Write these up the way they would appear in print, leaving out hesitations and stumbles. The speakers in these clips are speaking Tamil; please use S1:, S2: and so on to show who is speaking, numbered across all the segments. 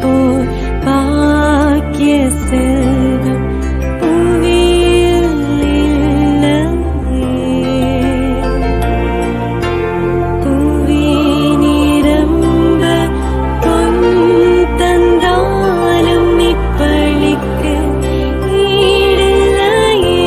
S1: போர் பாக்கிய செல்வம் புவியில் இல்லையே. புவி நிரம்ப பொன் தந்தாலும் இப்பளிக்கு ஈடில்லையே.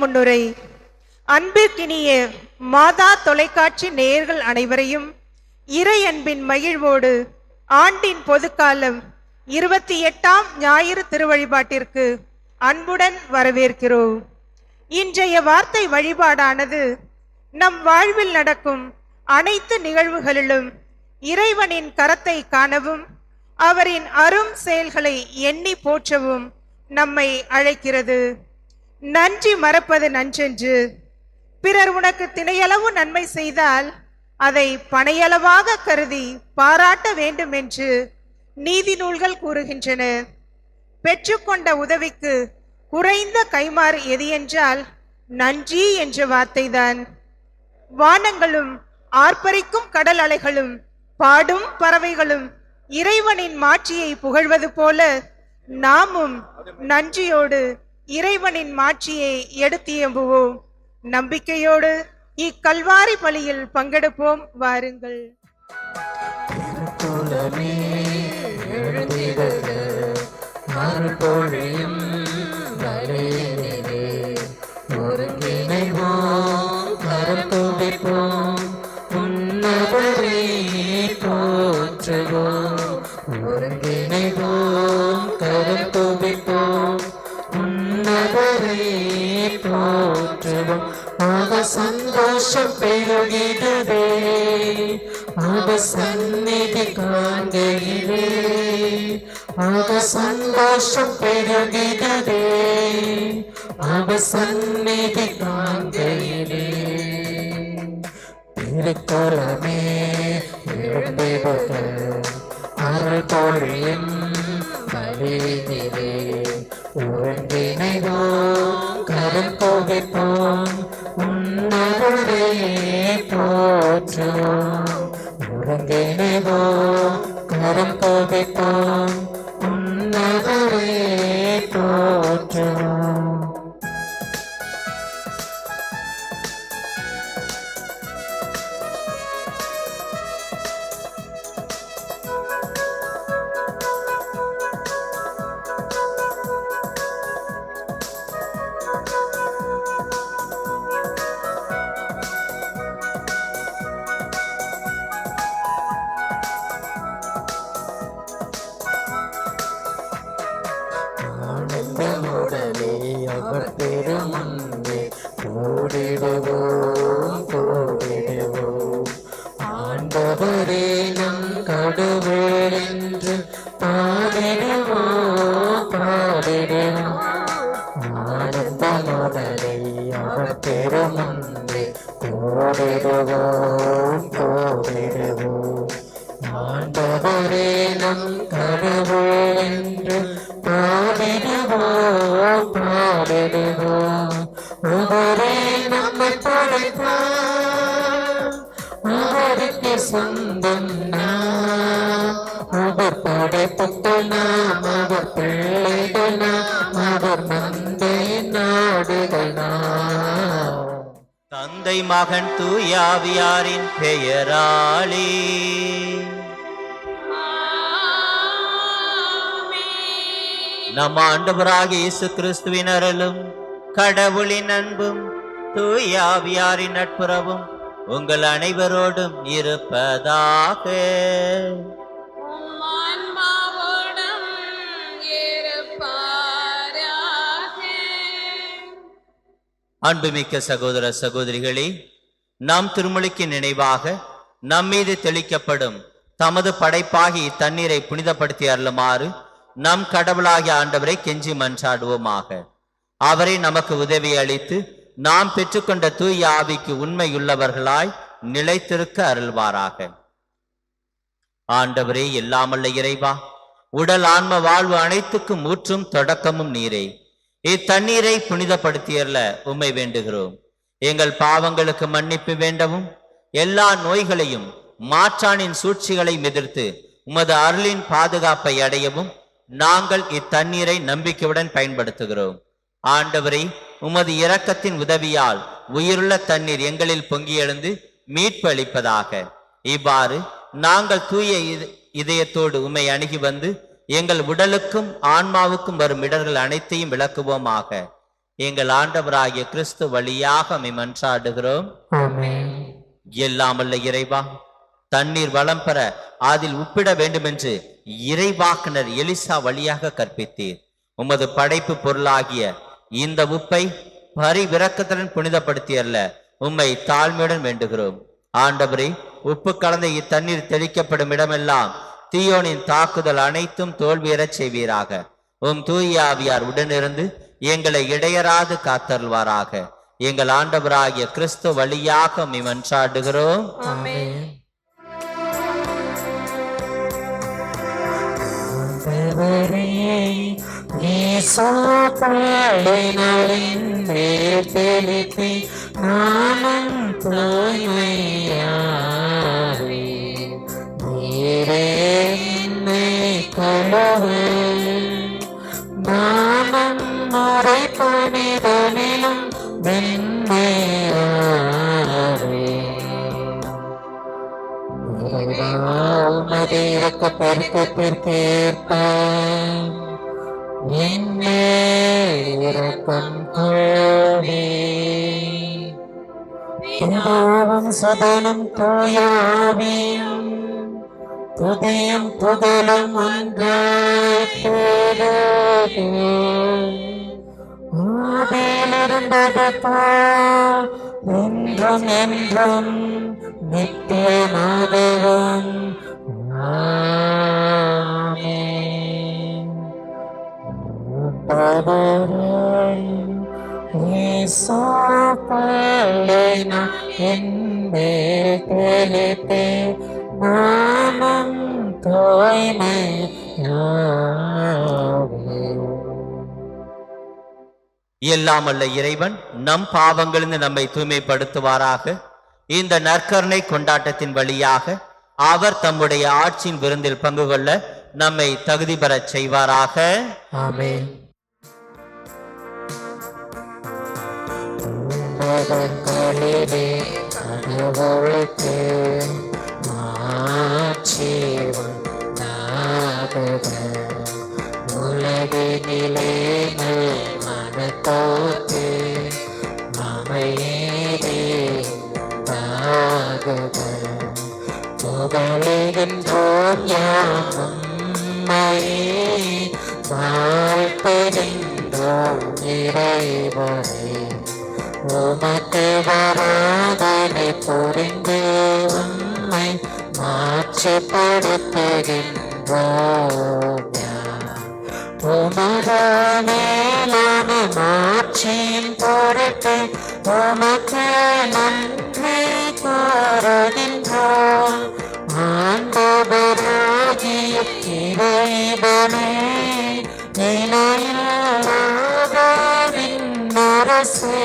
S2: முன்னுரை. அன்பிற்கினிய மாதா தொலைக்காட்சி நேயர்கள் அனைவரையும் இறை அன்பின் மகிழ்வோடு ஆண்டின் பொதுக்காலம் 28ஆம் ஞாயிறு திருவழிபாட்டிற்கு அன்புடன் வரவேற்கிறோம். இன்றைய வார்த்தை வழிபாடானது நம் வாழ்வில் நடக்கும் அனைத்து நிகழ்வுகளிலும் இறைவனின் கரத்தை காணவும் அவரின் அரும் செயல்களை எண்ணி போற்றவும் நம்மை அழைக்கிறது. நன்றி மறப்பது நன்றென்று. பிறர் உனக்கு திணையளவு நன்மை செய்தால் அதை பனையளவாக கருதி பாராட்ட வேண்டும் என்று நீதி நூல்கள் கூறுகின்றன. பெற்றுக்கொண்ட உதவிக்கு குறைந்த கைமாறு எது என்றால் நன்றி என்ற வார்த்தைதான். வானங்களும் ஆர்ப்பரிக்கும் கடல் அலைகளும் பாடும் பறவைகளும் இறைவனின் மாட்சியை புகழ்வது போல நாமும் நன்றியோடு இறைவனின் மாட்சியை எடுத்து எம்புவோம். நம்பிக்கையோடு இக்கல்வாரி பலியில் பங்கெடுப்போம். வாருங்கள்.
S3: சந்தோஷம் பெருகிடுதே சந்நிதி காண்கையிலே. சந்தோஷம் பெருகிடுதே சந்நிதி காண்கையிலே. திருக்குறமே அருள் தோழியும் பலியிலே ஒருங்கிணைவோம் கரம் கோவிப்போம் உன்னருளே போற்றுவோம். ஒருங்கிணைவோம் கரம் கோவிப்போம் உன்னருளே போற்றுவோம். அவர் பெருமுன்னே கூடிடுவோம் கூடிடுவோம். ஆண்டவரே நம் கடவுள் என்று பாடிடுவோம் பாடிடுவோம். ஆனந்த முதலை அவர் திருமுன்பே கூடிடுவோம் கூடிடுவோம். ஆண்டவரே நம் கடவுள் என்று பாடிடுவோம் பாடிடுவோம். அவரே நம்மை படைத்தார், அவருக்கு சொந்தம் நாம். அவர் படைப்புக்கு நாம், அவர் பிள்ளைகள் நாம், அவர் மந்தை நாடுகள் நாம்.
S4: தந்தை மகன் தூயாவியாரின் பெயராலே நம் ஆண்டவராகிய இயேசு கிறிஸ்துவின் அருளும் கடவுளின் அன்பும் தூயாவியாரின் நட்புறவும் உங்கள் அனைவரோடும் இருப்பதாக. அன்புமிக்க சகோதர சகோதரிகளே, நாம் திருமொழிக்கு நினைவாக நம்மீது தெளிக்கப்படும் தமது படைப்பாகி இத்தண்ணீரை புனிதப்படுத்தி அருளுமாறு நம் கடவுளாகிய ஆண்டவரை கெஞ்சி மன்றாடுவோமாக. அவரை நமக்கு உதவி அளித்து நாம் பெற்றுக்கொண்ட தூய ஆவிக்கு உண்மையுள்ளவர்களாய் நிலைத்திருக்க அருள்வாராக. ஆண்டவரே, எல்லாமல்ல இறைவா, உடல் ஆன்ம வாழ்வு அனைத்துக்கும் ஊற்றும் தொடக்கமும் நீரே. இத்தண்ணீரை புனிதப்படுத்தியல்ல உம்மை வேண்டுகிறோம். எங்கள் பாவங்களுக்கு மன்னிப்பு வேண்டவும், எல்லா நோய்களையும் மாற்றானின் சூழ்ச்சிகளையும் எதிர்த்து உமது அருளின் பாதுகாப்பை அடையவும் நாங்கள் இத்தண்ணீரை நம்பிக்கையுடன் பயன்படுத்துகிறோம். ஆண்டவரே, உமது இரக்கத்தின் உதவியால் உயிருள்ள தண்ணீர் எங்களில் பொங்கி எழுந்து மீட்பு அளிப்பதாக. இவ்வாறு நாங்கள் தூய இதயத்தோடு உம்மை அணுகி வந்து எங்கள் உடலுக்கும் ஆன்மாவுக்கும் வரும் இடர்கள் அனைத்தையும் விளக்குவோமாக. எங்கள் ஆண்டவராகிய கிறிஸ்து வழியாக மன்றாடுகிறோம். எல்லாமல்ல இறைவா, தண்ணீர் வளம் பெற அதில் உப்பிட வேண்டுமென்று இறைவாக்கினர் எலிசா வழியாக கற்பித்தீர். உமது படைப்பு பொருளாகிய இந்த உப்பை பரிவிரக்கத்துடன் புனிதப்படுத்தியல்ல உம்மை தாழ்மையுடன் வேண்டுகிறோம். ஆண்டவரே, உப்பு கலந்த இத்தண்ணீர் தெளிக்கப்படும் இடமெல்லாம் தீயோனின் தாக்குதல் அனைத்தும் தோல்வியறச் செய்வீராக. உம் தூய ஆவியார் உடனிருந்து எங்களை இடையராது காத்தருள்வாராக. எங்கள் ஆண்டவராகிய கிறிஸ்து வழியாக மன்றாடுகிறோம்.
S3: சதனம் தூயாவியும் துதியும் புகழும் ஆதியிலிருந்தது போல் என்றும் என்றும் நித்தியமாகவும் ஆமென்.
S4: எல்லாமல்ல இறைவன் நம் பாவங்களிலிருந்து நம்மை தூய்மைப்படுத்துவாராக. இந்த நற்கருணை கொண்டாட்டத்தின் வழியாக அவர் தம்முடைய ஆட்சியின் விருந்தில் பங்கு கொள்ள நம்மை தகுதி பெறச் செய்வாராக.
S3: ஆமென். கடவுளுக்கு உலகினிலே மனத்தோத்து மமையேறே புகழுகின்றோம் யாமையே வாழ்த்துகின்றோம் இறைவனே. உமக்கு வராதனை புரிந்து உம்மை மாற்றப்படுத்துகின்றோம். உமது மேலான மாட்சியின் பொருட்டு உமக்கு நன்றி கூறுகின்றோம். ஆண்டவராகிய இறைவனே, நிலையில்லாதவின் அரசே,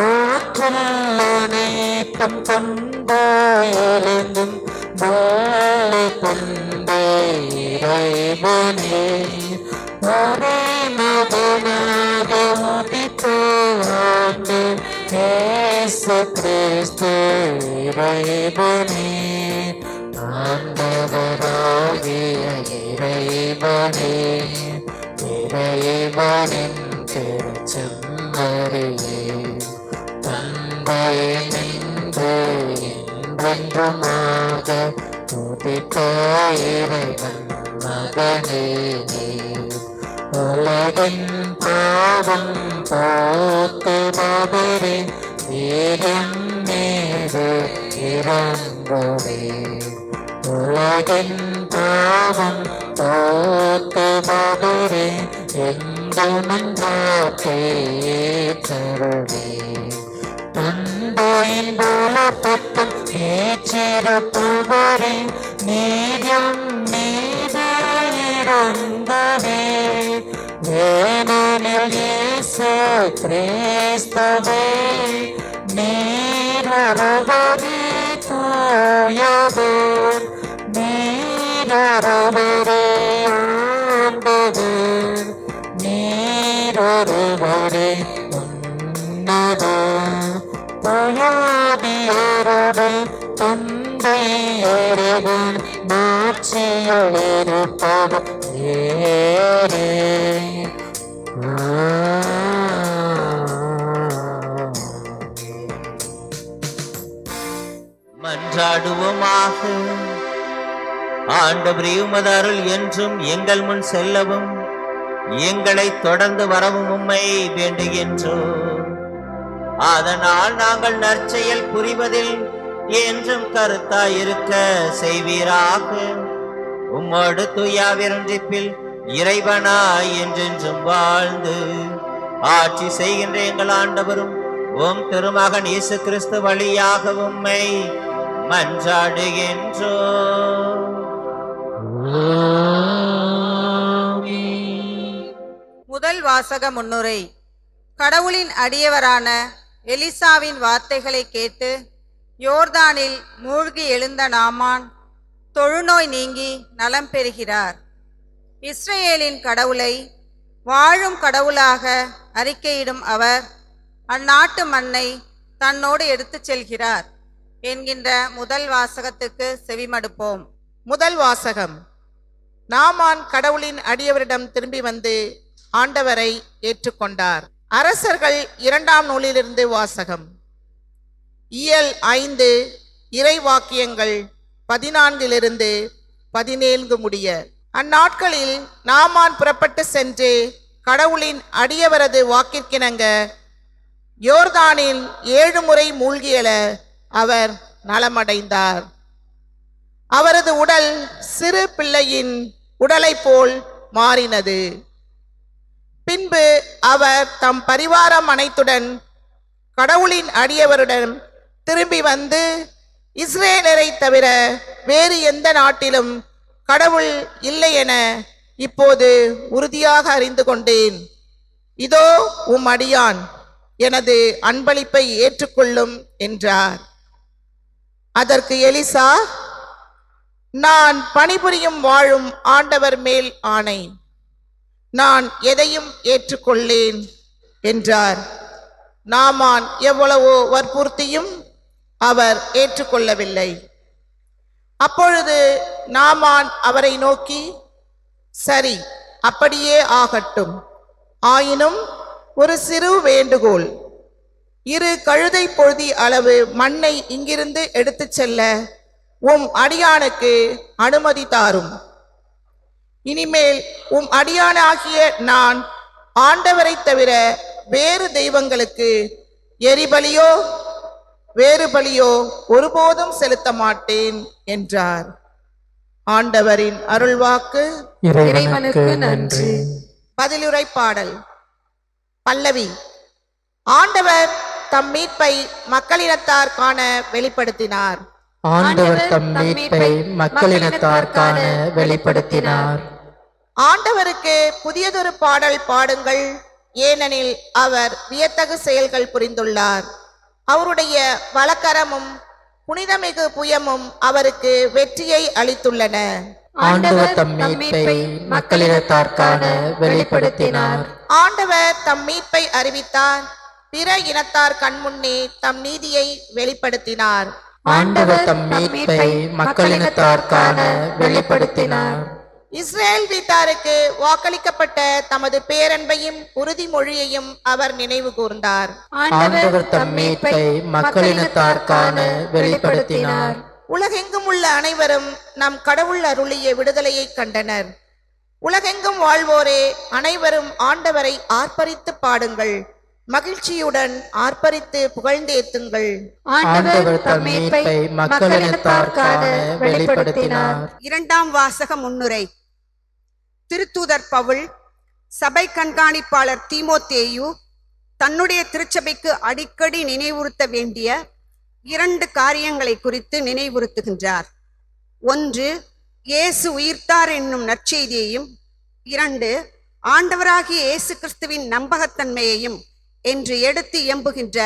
S3: ஆற்றல் அனைத்தும் கொண்டாயெழுந்தும் வாழை கொண்ட இறைவனே, ஒரே மகனாக உதித்த ஆண்டு இயேசு கிறிஸ்து இறைவனே, ஆண்டவராகிய இறைவனே, இறைவனின் திருச்செம்மறியே, தந்தை நின்று என்றென்றுமாக துதித்த இறைவன் மகனே, உலகின் பாவம் போக்குபவரே, வீரம் மீது இறங்குவே. உலகின் பாவம் போக்குபவரே, எங்கள் மன்றாட்டை தருவே. அன்பையின் மூலப்பட்டம் ஏற்றிருப்பவரே, நீரம் மீது இறங்குவே. ஏனெனில் இயேசு கிறிஸ்துவே நீரொருவரே தூயவர், நீரொருவரே ஆண்டவர், நீரொருவரே உன்னதர். தூயாவியருடன் தந்தை இறைவன் மாட்சியில் இருப்பவர் ஏறே.
S4: மன்றாடுவோமாக. ஆண்டவரே, உமது அருள் என்றும் எங்கள் முன் செல்லவும் எங்களை தொடர்ந்து வரவும் உம்மை வேண்டுகின்றோம். அதனால் நாங்கள் நற்செயல் புரிவதில் என்றும் கருத்தாயிருக்க செய்வீராக. உம்மோடு தூயாவிரொன்றிப்பில் இறைவனாய் என்றென்றும் வாழ்ந்து ஆட்சி செய்கின்ற எங்கள் ஆண்டவரும் உம் திருமகன் இயேசு கிறிஸ்து வழியாக உம்மை மன்றாடுகின்றோம்.
S5: முதல் வாசக முன்னுரை. கடவுளின் அடியவரான எலிசாவின் வார்த்தைகளை கேட்டு யோர்தானில் மூழ்கி எழுந்த நாமான் தொழுநோய் நீங்கி நலம் பெறுகிறார். இஸ்ரேலின் கடவுளை வாழும் கடவுளாக அறிக்கையிடும் அவர் அந்நாட்டு மண்ணை தன்னோடு எடுத்துச் செல்கிறார் என்கின்ற முதல் வாசகத்துக்கு செவிமடுப்போம்.
S2: முதல் வாசகம். நாமான் கடவுளின் அடியவரிடம் திரும்பி வந்து ஆண்டவரை ஏற்றுக்கொண்டார். அரசர்கள் 2ஆம் நூலிலிருந்து வாசகம். இயல் 5 இறைவாக்கியங்கள் 14 17 முடிய. அந்நாட்களில் நாமான் புறப்பட்டு சென்று கடவுளின் அடியவரது வாக்கிற்கிணங்க யோர்தானில் 7 முறை மூழ்கியல அவர் நலமடைந்தார். அவரது உடல் சிறு பிள்ளையின் உடலை போல் மாறினது. பின்பு அவர் தம் பரிவாரம் அனைத்துடன் கடவுளின் அடியவருடன் திரும்பி வந்து, இஸ்ரேலரை தவிர வேறு எந்த நாட்டிலும் கடவுள் இல்லை என இப்போது உறுதியாக அறிந்து கொண்டேன். இதோ உம் அடியான், எனது அன்பளிப்பை ஏற்றுக்கொள்ளும் என்றார். அதற்கு எலிசா, நான் பணிபுரியும் வாழும் ஆண்டவர் மேல் ஆணை, நான் எதையும் ஏற்றுக்கொள்ளேன் என்றார். நாமான் எவ்வளவோ வற்புறுத்தியும் அவர் ஏற்றுக்கொள்ளவில்லை. அப்பொழுது நாமான் அவரை நோக்கி, சரி, அப்படியே ஆகட்டும். ஆயினும் ஒரு சிறு வேண்டுகோள், 2 கழுதை பொழுதி அளவு மண்ணை இங்கிருந்து எடுத்துச் செல்ல உம் அடியானுக்கு அனுமதி தாரும். இனிமேல் உம் அடியானாகிய நான் ஆண்டவரை தவிர வேறு தெய்வங்களுக்கு எரிபலியோ வேறு பலியோ ஒருபோதும் செலுத்த மாட்டேன் என்றார். ஆண்டவரின் அருள்வாக்கு.
S3: இறைவனுக்கு நன்றி.
S2: பதிலுரை பாடல். பல்லவி. ஆண்டவர் தம் மீட்பை மக்களினத்தார் காண வெளிப்படுத்தினார்.
S3: ஆண்டவர் தம் மீட்பை மக்களினத்தார் காண வெளிப்படுத்தினார்.
S2: ஆண்டவருக்கு புதியதொரு பாடல் பாடுங்கள், ஏனெனில் அவர் வியத்தகு செயல்கள் புரிந்துள்ளார். அவருடைய வலக்கரமும் புனிதமிகு புயமும் அவருக்கு வெற்றியை அளித்துள்ளன.
S3: ஆண்டவர் தம் மீட்பை மக்களினத்தார் காண வெளிப்படுத்தினார்.
S2: ஆண்டவர் தம் மீட்பை அறிவித்தார், பிற இனத்தார் கண்முன்னே தம் நீதியை வெளிப்படுத்தினார்.
S3: ஆண்டவர் தம் மீட்பை மக்களினத்தார் காண வெளிப்படுத்தினார்.
S2: இஸ்ரேல் வீட்டாருக்கு வாக்களிக்கப்பட்ட தமது பேரன்பையும் உறுதிமொழியையும் அவர் நினைவு கூர்ந்தார்.
S3: ஆண்டவர் தம் மீட்பை மக்களினத்தார் காண வெளிப்படுத்தினார்.
S2: உலகெங்கும் உள்ள அனைவரும் நம் கடவுள் அருளிய விடுதலையை கண்டனர். உலகெங்கும் வாழ்வோரே, அனைவரும் ஆண்டவரை ஆர்ப்பரித்து பாடுங்கள், மகிழ்ச்சியுடன் ஆர்ப்பரித்து புகழ்ந்தேத்துங்கள்.
S3: ஆண்டவர் தம் மீட்பை மக்களினத்தார் காண வெளிப்படுத்தினார்.
S5: இரண்டாம் வாசக முன்னுரை. திருத்தூதர் பவுல் சபை கண்காணிப்பாளர் தீமோத்தேயு தன்னுடைய திருச்சபைக்கு அடிக்கடி நினைவுறுத்த வேண்டிய 2 காரியங்களை குறித்து நினைவுறுத்துகின்றார். 1, இயேசு உயிர்த்தார் என்னும் நற்செய்தியையும், 2, ஆண்டவராகிய இயேசு கிறிஸ்துவின் நம்பகத்தன்மையையும் என்று எடுத்து எம்புகின்ற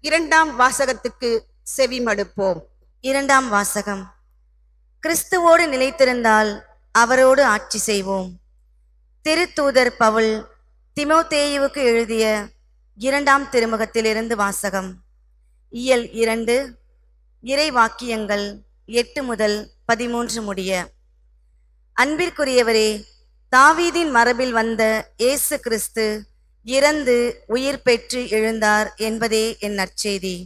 S5: 2ஆம் வாசகத்துக்கு செவிமடுப்போம்.
S6: 2ஆம் வாசகம். கிறிஸ்துவோடு நிலைத்திருந்தால் அவரோடு ஆட்சி செய்வோம். திருத்தூதர் பவுல் தீமோத்தேயுவுக்கு எழுதிய 2ஆம் திருமுகத்திலிருந்து வாசகம். இயல் 2, இறை வாக்கியங்கள் 8 முதல் 13 முடிய. அன்பிற்குரியவரே, தாவீதின் மரபில் வந்த இயேசு கிறிஸ்து இறந்து உயிர் பெற்று எழுந்தார் என்பதே என் நற்செய்தி.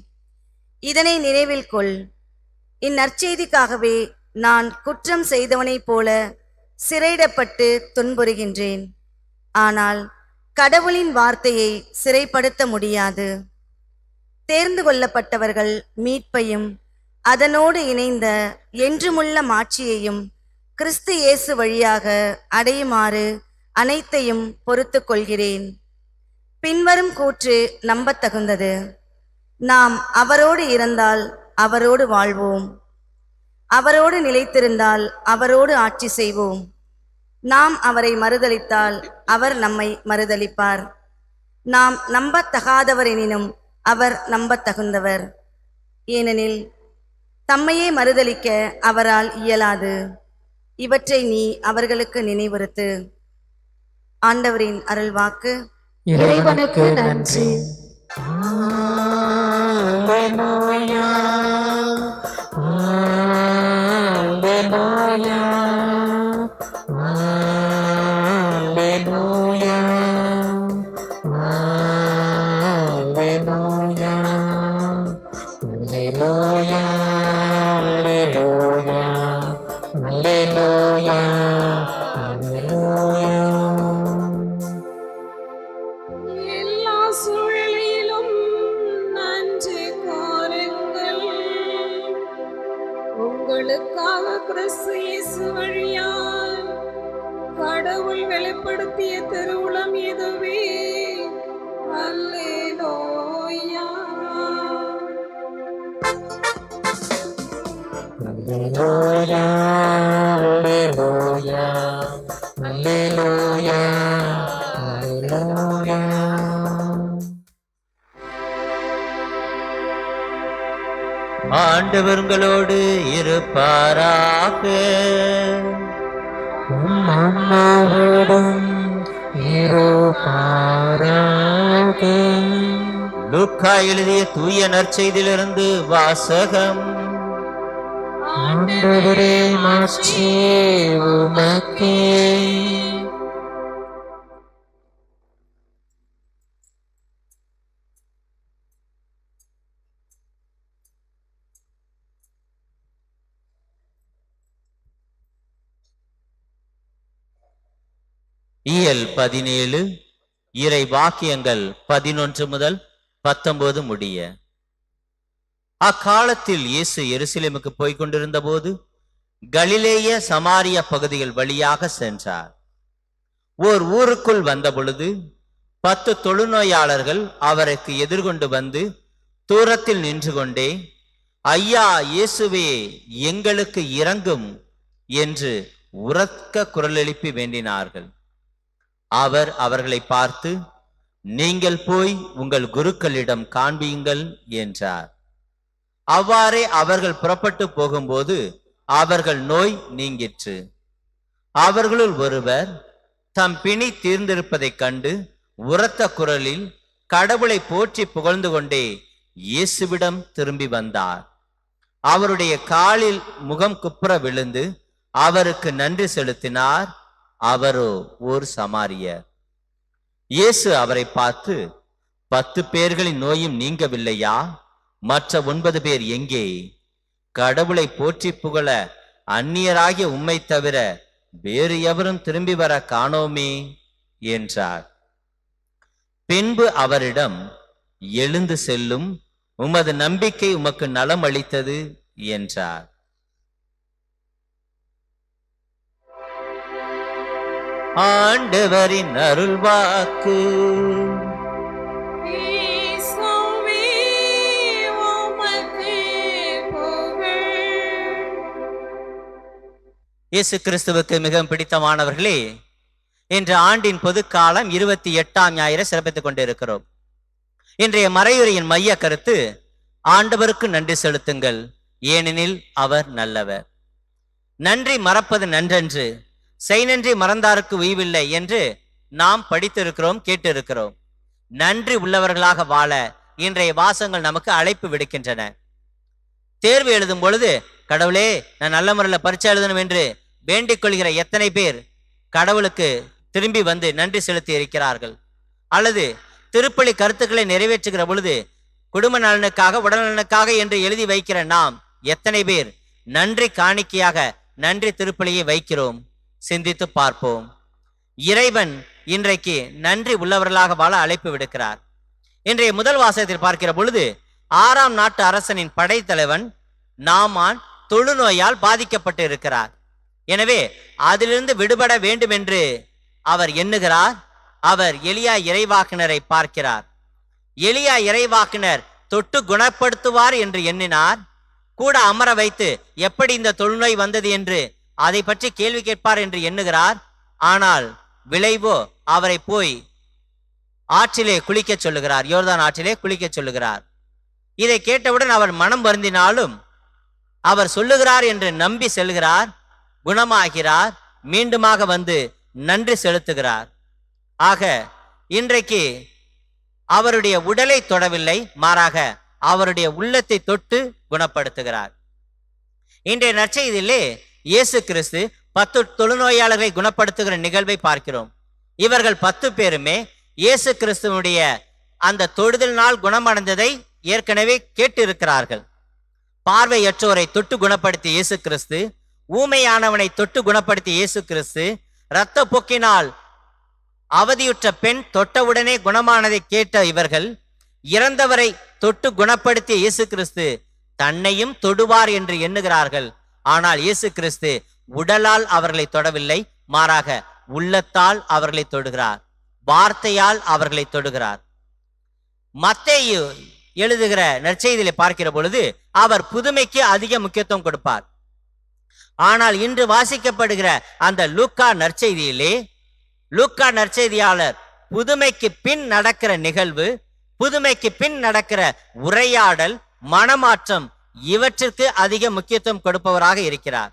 S6: இதனை நினைவில் கொள். இந்நற்செய்திக்காகவே நான் குற்றம் செய்தவனைப் போல சிறையிடப்பட்டு துன்புறுகின்றேன். ஆனால் கடவுளின் வார்த்தையை சிறைப்படுத்த முடியாது. தேர்ந்து கொள்ளப்பட்டவர்கள் மீட்பையும் அதனோடு இணைந்த என்றுமுள்ள மாட்சியையும் கிறிஸ்து இயேசு வழியாக அடையுமாறு அனைத்தையும் பொறுத்து கொள்கிறேன். பின்வரும் கூற்று நம்பத்தகுந்தது. நாம் அவரோடு இருந்தால் அவரோடு வாழ்வோம், அவரோடு நிலைத்திருந்தால் அவரோடு ஆட்சி செய்வோம். நாம் அவரை மறுதலித்தால் அவர் நம்மை மறுதலிப்பார். நாம் நம்பத்தகாதவர் எனினும் அவர் நம்பத்தகுந்தவர். ஏனெனில் தம்மையே மறுதலிக்க அவரால் இயலாது. இவற்றை நீ அவர்களுக்கு நினைவுறுத்து. ஆண்டவரின் அருள்வாக்கு.
S3: இறைவனுக்கு நன்றி.
S1: எல்லா சூழலிலும் நன்றி கூறுங்கள். உங்களுக்காக கிறிஸ்து இயேசு வழியாய் கடவுள் வெளிப்படுத்திய திருவுளம் இதுவே. அல்லேலூயா.
S3: Alleluia, alleluia, alleluia, alleluia.
S4: ஆண்டவர் உங்களோடு இருப்பாராக.
S3: உம் ஆன்மாவோடும் இருப்பாராக.
S4: லூக்கா எழுதிய தூய நற்செய்தியிலிருந்து வாசகம்.
S3: ஆண்டவரே, மாட்சி உமக்கே.
S4: இயல் 17 இறை வாக்கியங்கள் 11 முதல் 19 முடிய. அக்காலத்தில் இயேசு எருசலேமுக்கு போய்க் கொண்டிருந்த போது கலிலேய சமாரிய பகுதிகள் வழியாக சென்றார். ஓர் ஊருக்குள் வந்த பொழுது 10 தொழுநோயாளர்கள் அவருக்கு எதிர்கொண்டு வந்து தூரத்தில் நின்று கொண்டே, ஐயா இயேசுவே எங்களுக்கு இரங்கும் என்று உரக்க குரல் எழுப்பி வேண்டினார்கள். அவர் அவர்களை பார்த்து, நீங்கள் போய் உங்கள் குருக்களிடம் காண்பியுங்கள் என்றார். அவ்வாறே அவர்கள் புறப்பட்டு போகும்போது அவர்கள் நோய் நீங்கிற்று. அவர்களுள் ஒருவர் தம் பிணி தீர்ந்திருப்பதைக் கண்டு உரத்த குரலில் கடவுளை போற்றி புகழ்ந்து கொண்டே இயேசுவிடம் திரும்பி வந்தார். அவருடைய காலில் முகம் குப்புற விழுந்து அவருக்கு நன்றி செலுத்தினார். அவரோ ஓர் சமாரியர். இயேசு அவரை பார்த்து, 10 பேர்களின் நோயும் நீங்கவில்லையா? மற்ற 9 பேர் எங்கே? கடவுளை போற்றி புகழ அந்நியராகிய உம்மை தவிர வேறு எவரும் திரும்பி வர காணோமே என்றார். பின்பு அவரிடம், எழுந்து செல்லும், உமது நம்பிக்கை உமக்கு நலம் அளித்தது என்றார். ஆண்டவரின் அருள்வாக்கு.
S1: இயேசுவே உமக்கு புகழ்.
S4: இயேசு கிறிஸ்துவுக்கு மிகவும் பிடித்தமானவர்களே, இன்று ஆண்டின் பொதுக்காலம் 28ஆம் ஞாயிறு சிறப்பித்துக் கொண்டிருக்கிறோம். இன்றைய மறையுரையின் மைய கருத்து, ஆண்டவருக்கு நன்றி செலுத்துங்கள், ஏனெனில் அவர் நல்லவர். நன்றி மறப்பது நன்றன்று, செய் நன்றி மறந்தாருக்கு உய்வில்லை என்று நாம் படித்திருக்கிறோம், கேட்டிருக்கிறோம். நன்றி உள்ளவர்களாக வாழ இன்றைய வாசகங்கள் நமக்கு அழைப்பு விடுக்கின்றன. தேர்வு எழுதும் பொழுது, கடவுளே நான் நல்ல முறையில் பரீட்சை எழுதணும் என்று வேண்டிக் கொள்கிற எத்தனை பேர் கடவுளுக்கு திரும்பி வந்து நன்றி செலுத்தி இருக்கிறார்கள்? அல்லது திருப்பலி கருத்துக்களை நிறைவேற்றுகிற பொழுது குடும்ப நலனுக்காக, உடல் நலனுக்காக என்று எழுதி வைக்கிற நாம் எத்தனை பேர் நன்றி காணிக்கையாக நன்றி திருப்பலியை வைக்கிறோம்? சிந்தித்து பார்ப்போம். இறைவன் இன்றைக்கு நன்றி உள்ளவர்களாக வாழ அழைப்பு விடுக்கிறார். இன்றைய முதல் வாசகத்தில் பார்க்கிற பொழுது, 6ஆம் நாட்டு அரசனின் படைத்தலைவன் நாமான் தொழுநோயால் பாதிக்கப்பட்டு இருக்கிறார். எனவே அதிலிருந்து விடுபட வேண்டும் என்று அவர் எண்ணுகிறார். அவர் எலியா இறைவாக்கினரை பார்க்கிறார். எலியா இறைவாக்கினர் தொட்டு குணப்படுத்துவார் என்று எண்ணினார். கூட அமர வைத்து எப்படி இந்த தொழுநோய் வந்தது என்று அதை பற்றி கேள்வி கேட்பார் என்று எண்ணுகிறார். ஆனால் விளைவோ அவரை போய் ஆற்றிலே குளிக்க சொல்லுகிறார், யோர்தான் ஆற்றிலே குளிக்க சொல்லுகிறார். இதை கேட்டவுடன் அவர் மனம் வருந்தினாலும் அவர் சொல்லுகிறார் என்று நம்பி செல்கிறார், குணமாகிறார், மீண்டுமாக வந்து நன்றி செலுத்துகிறார். ஆக இன்றைக்கு அவருடைய உடலை தொடவில்லை, மாறாக அவருடைய உள்ளத்தை தொட்டு குணப்படுத்துகிறார். இன்றைய நற்செய்தியிலே இயேசு கிறிஸ்து 10 தொழுநோயாளர்களை குணப்படுத்துகிற நிகழ்வை பார்க்கிறோம். இவர்கள் 10 பேருமே இயேசு கிறிஸ்துவனுடைய அந்த தொடுதலினால் குணமடைந்ததை ஏற்கனவே கேட்டு இருக்கிறார்கள். பார்வையற்றோரை தொட்டு குணப்படுத்திய இயேசு கிறிஸ்து, ஊமையானவனை தொட்டு குணப்படுத்திய இயேசு கிறிஸ்து, இரத்த போக்கினால் அவதியுற்ற பெண் தொட்டவுடனே குணமானதை கேட்ட இவர்கள், இறந்தவரை தொட்டு குணப்படுத்திய இயேசு கிறிஸ்து தன்னையும் தொடுவார் என்று எண்ணுகிறார்கள். ஆனால் இயேசு கிறிஸ்து உடலால் அவர்களை தொடவில்லை, மாறாக உள்ளத்தால் அவர்களை தொடுகிறார், வார்த்தையால் அவர்களை தொடுகிறார். மத்தேயு எழுதுகிற நற்செய்தியிலே பார்க்கிற பொழுது அவர் புதுமைக்கு அதிக முக்கியத்துவம் கொடுப்பார். ஆனால் இன்று வாசிக்கப்படுகிற அந்த லூக்கா நற்செய்தியிலே லூக்கா நற்செய்தியாளர் புதுமைக்கு பின் நடக்கிற நிகழ்வு, புதுமைக்கு பின் நடக்கிற உரையாடல், மனமாற்றம், இவற்றிற்கு அதிக முக்கியத்துவம் கொடுப்பவராக இருக்கிறார்.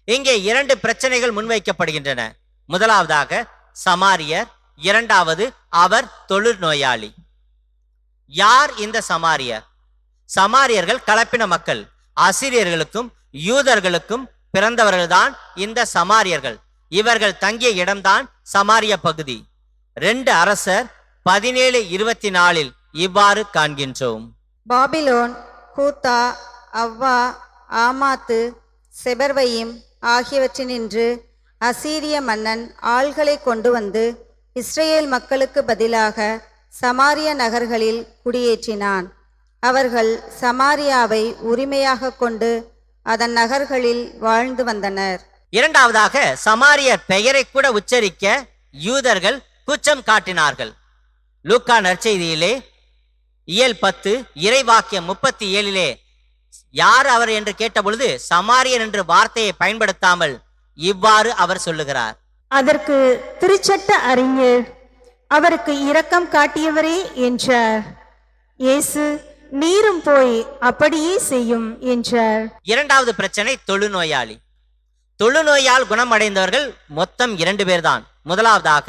S4: இங்கே 2 பிரச்சனைகள் முன்வைக்கப்படுகின்றன. முதலாவதாக சமாரியர், இரண்டாவது அவர் தொழுநோயாளி. யார் இந்த சமாரியர்? சமாரியர்கள் கலப்பின மக்கள். அசிரியர்களுக்கும் யூதர்களுக்கும் பிறந்தவர்கள்தான் இந்த சமாரியர்கள். இவர்கள் தங்கிய இடம்தான் சமாரிய பகுதி. 2 அரசர் 17:24 இவ்வாறு காண்கின்றோம்.
S7: பாபிலோன், கூத்தா, அவ்வா, ஆமாத்து, செபர்வயிம் ஆகியவற்றினின்று அசீரிய மன்னன் ஆள்களை கொண்டு வந்து இஸ்ரேல் மக்களுக்கு பதிலாக சமாரிய நகர்களில் குடியேற்றினான். அவர்கள் சமாரியாவை உரிமையாக கொண்டு அதன் நகர்களில் வாழ்ந்து வந்தனர்.
S4: இரண்டாவதாக சமாரியர் பெயரை கூட உச்சரிக்க யூதர்கள் குற்றம் காட்டினார்கள். லூக்கா நற்செய்தியிலே
S8: இயல் 10 இறைவாக்கியம் 37 யார் அவர் என்று கேட்ட பொழுது சமாரியர் என்று வார்த்தையை பயன்படுத்தாமல் இவ்வாறு அவர் சொல்லுகிறார்.
S9: அதற்கு திருச்சட்ட அறிஞர், அவருக்கு இரக்கம் காட்டியவரே என்றார். இயேசு, நீரும் போய் அப்படியே செய்யும் என்றார்.
S8: இரண்டாவது பிரச்சனை தொழுநோயாளி. தொழுநோயால் குணமடைந்தவர்கள் மொத்தம் 2 பேர்தான். முதலாவதாக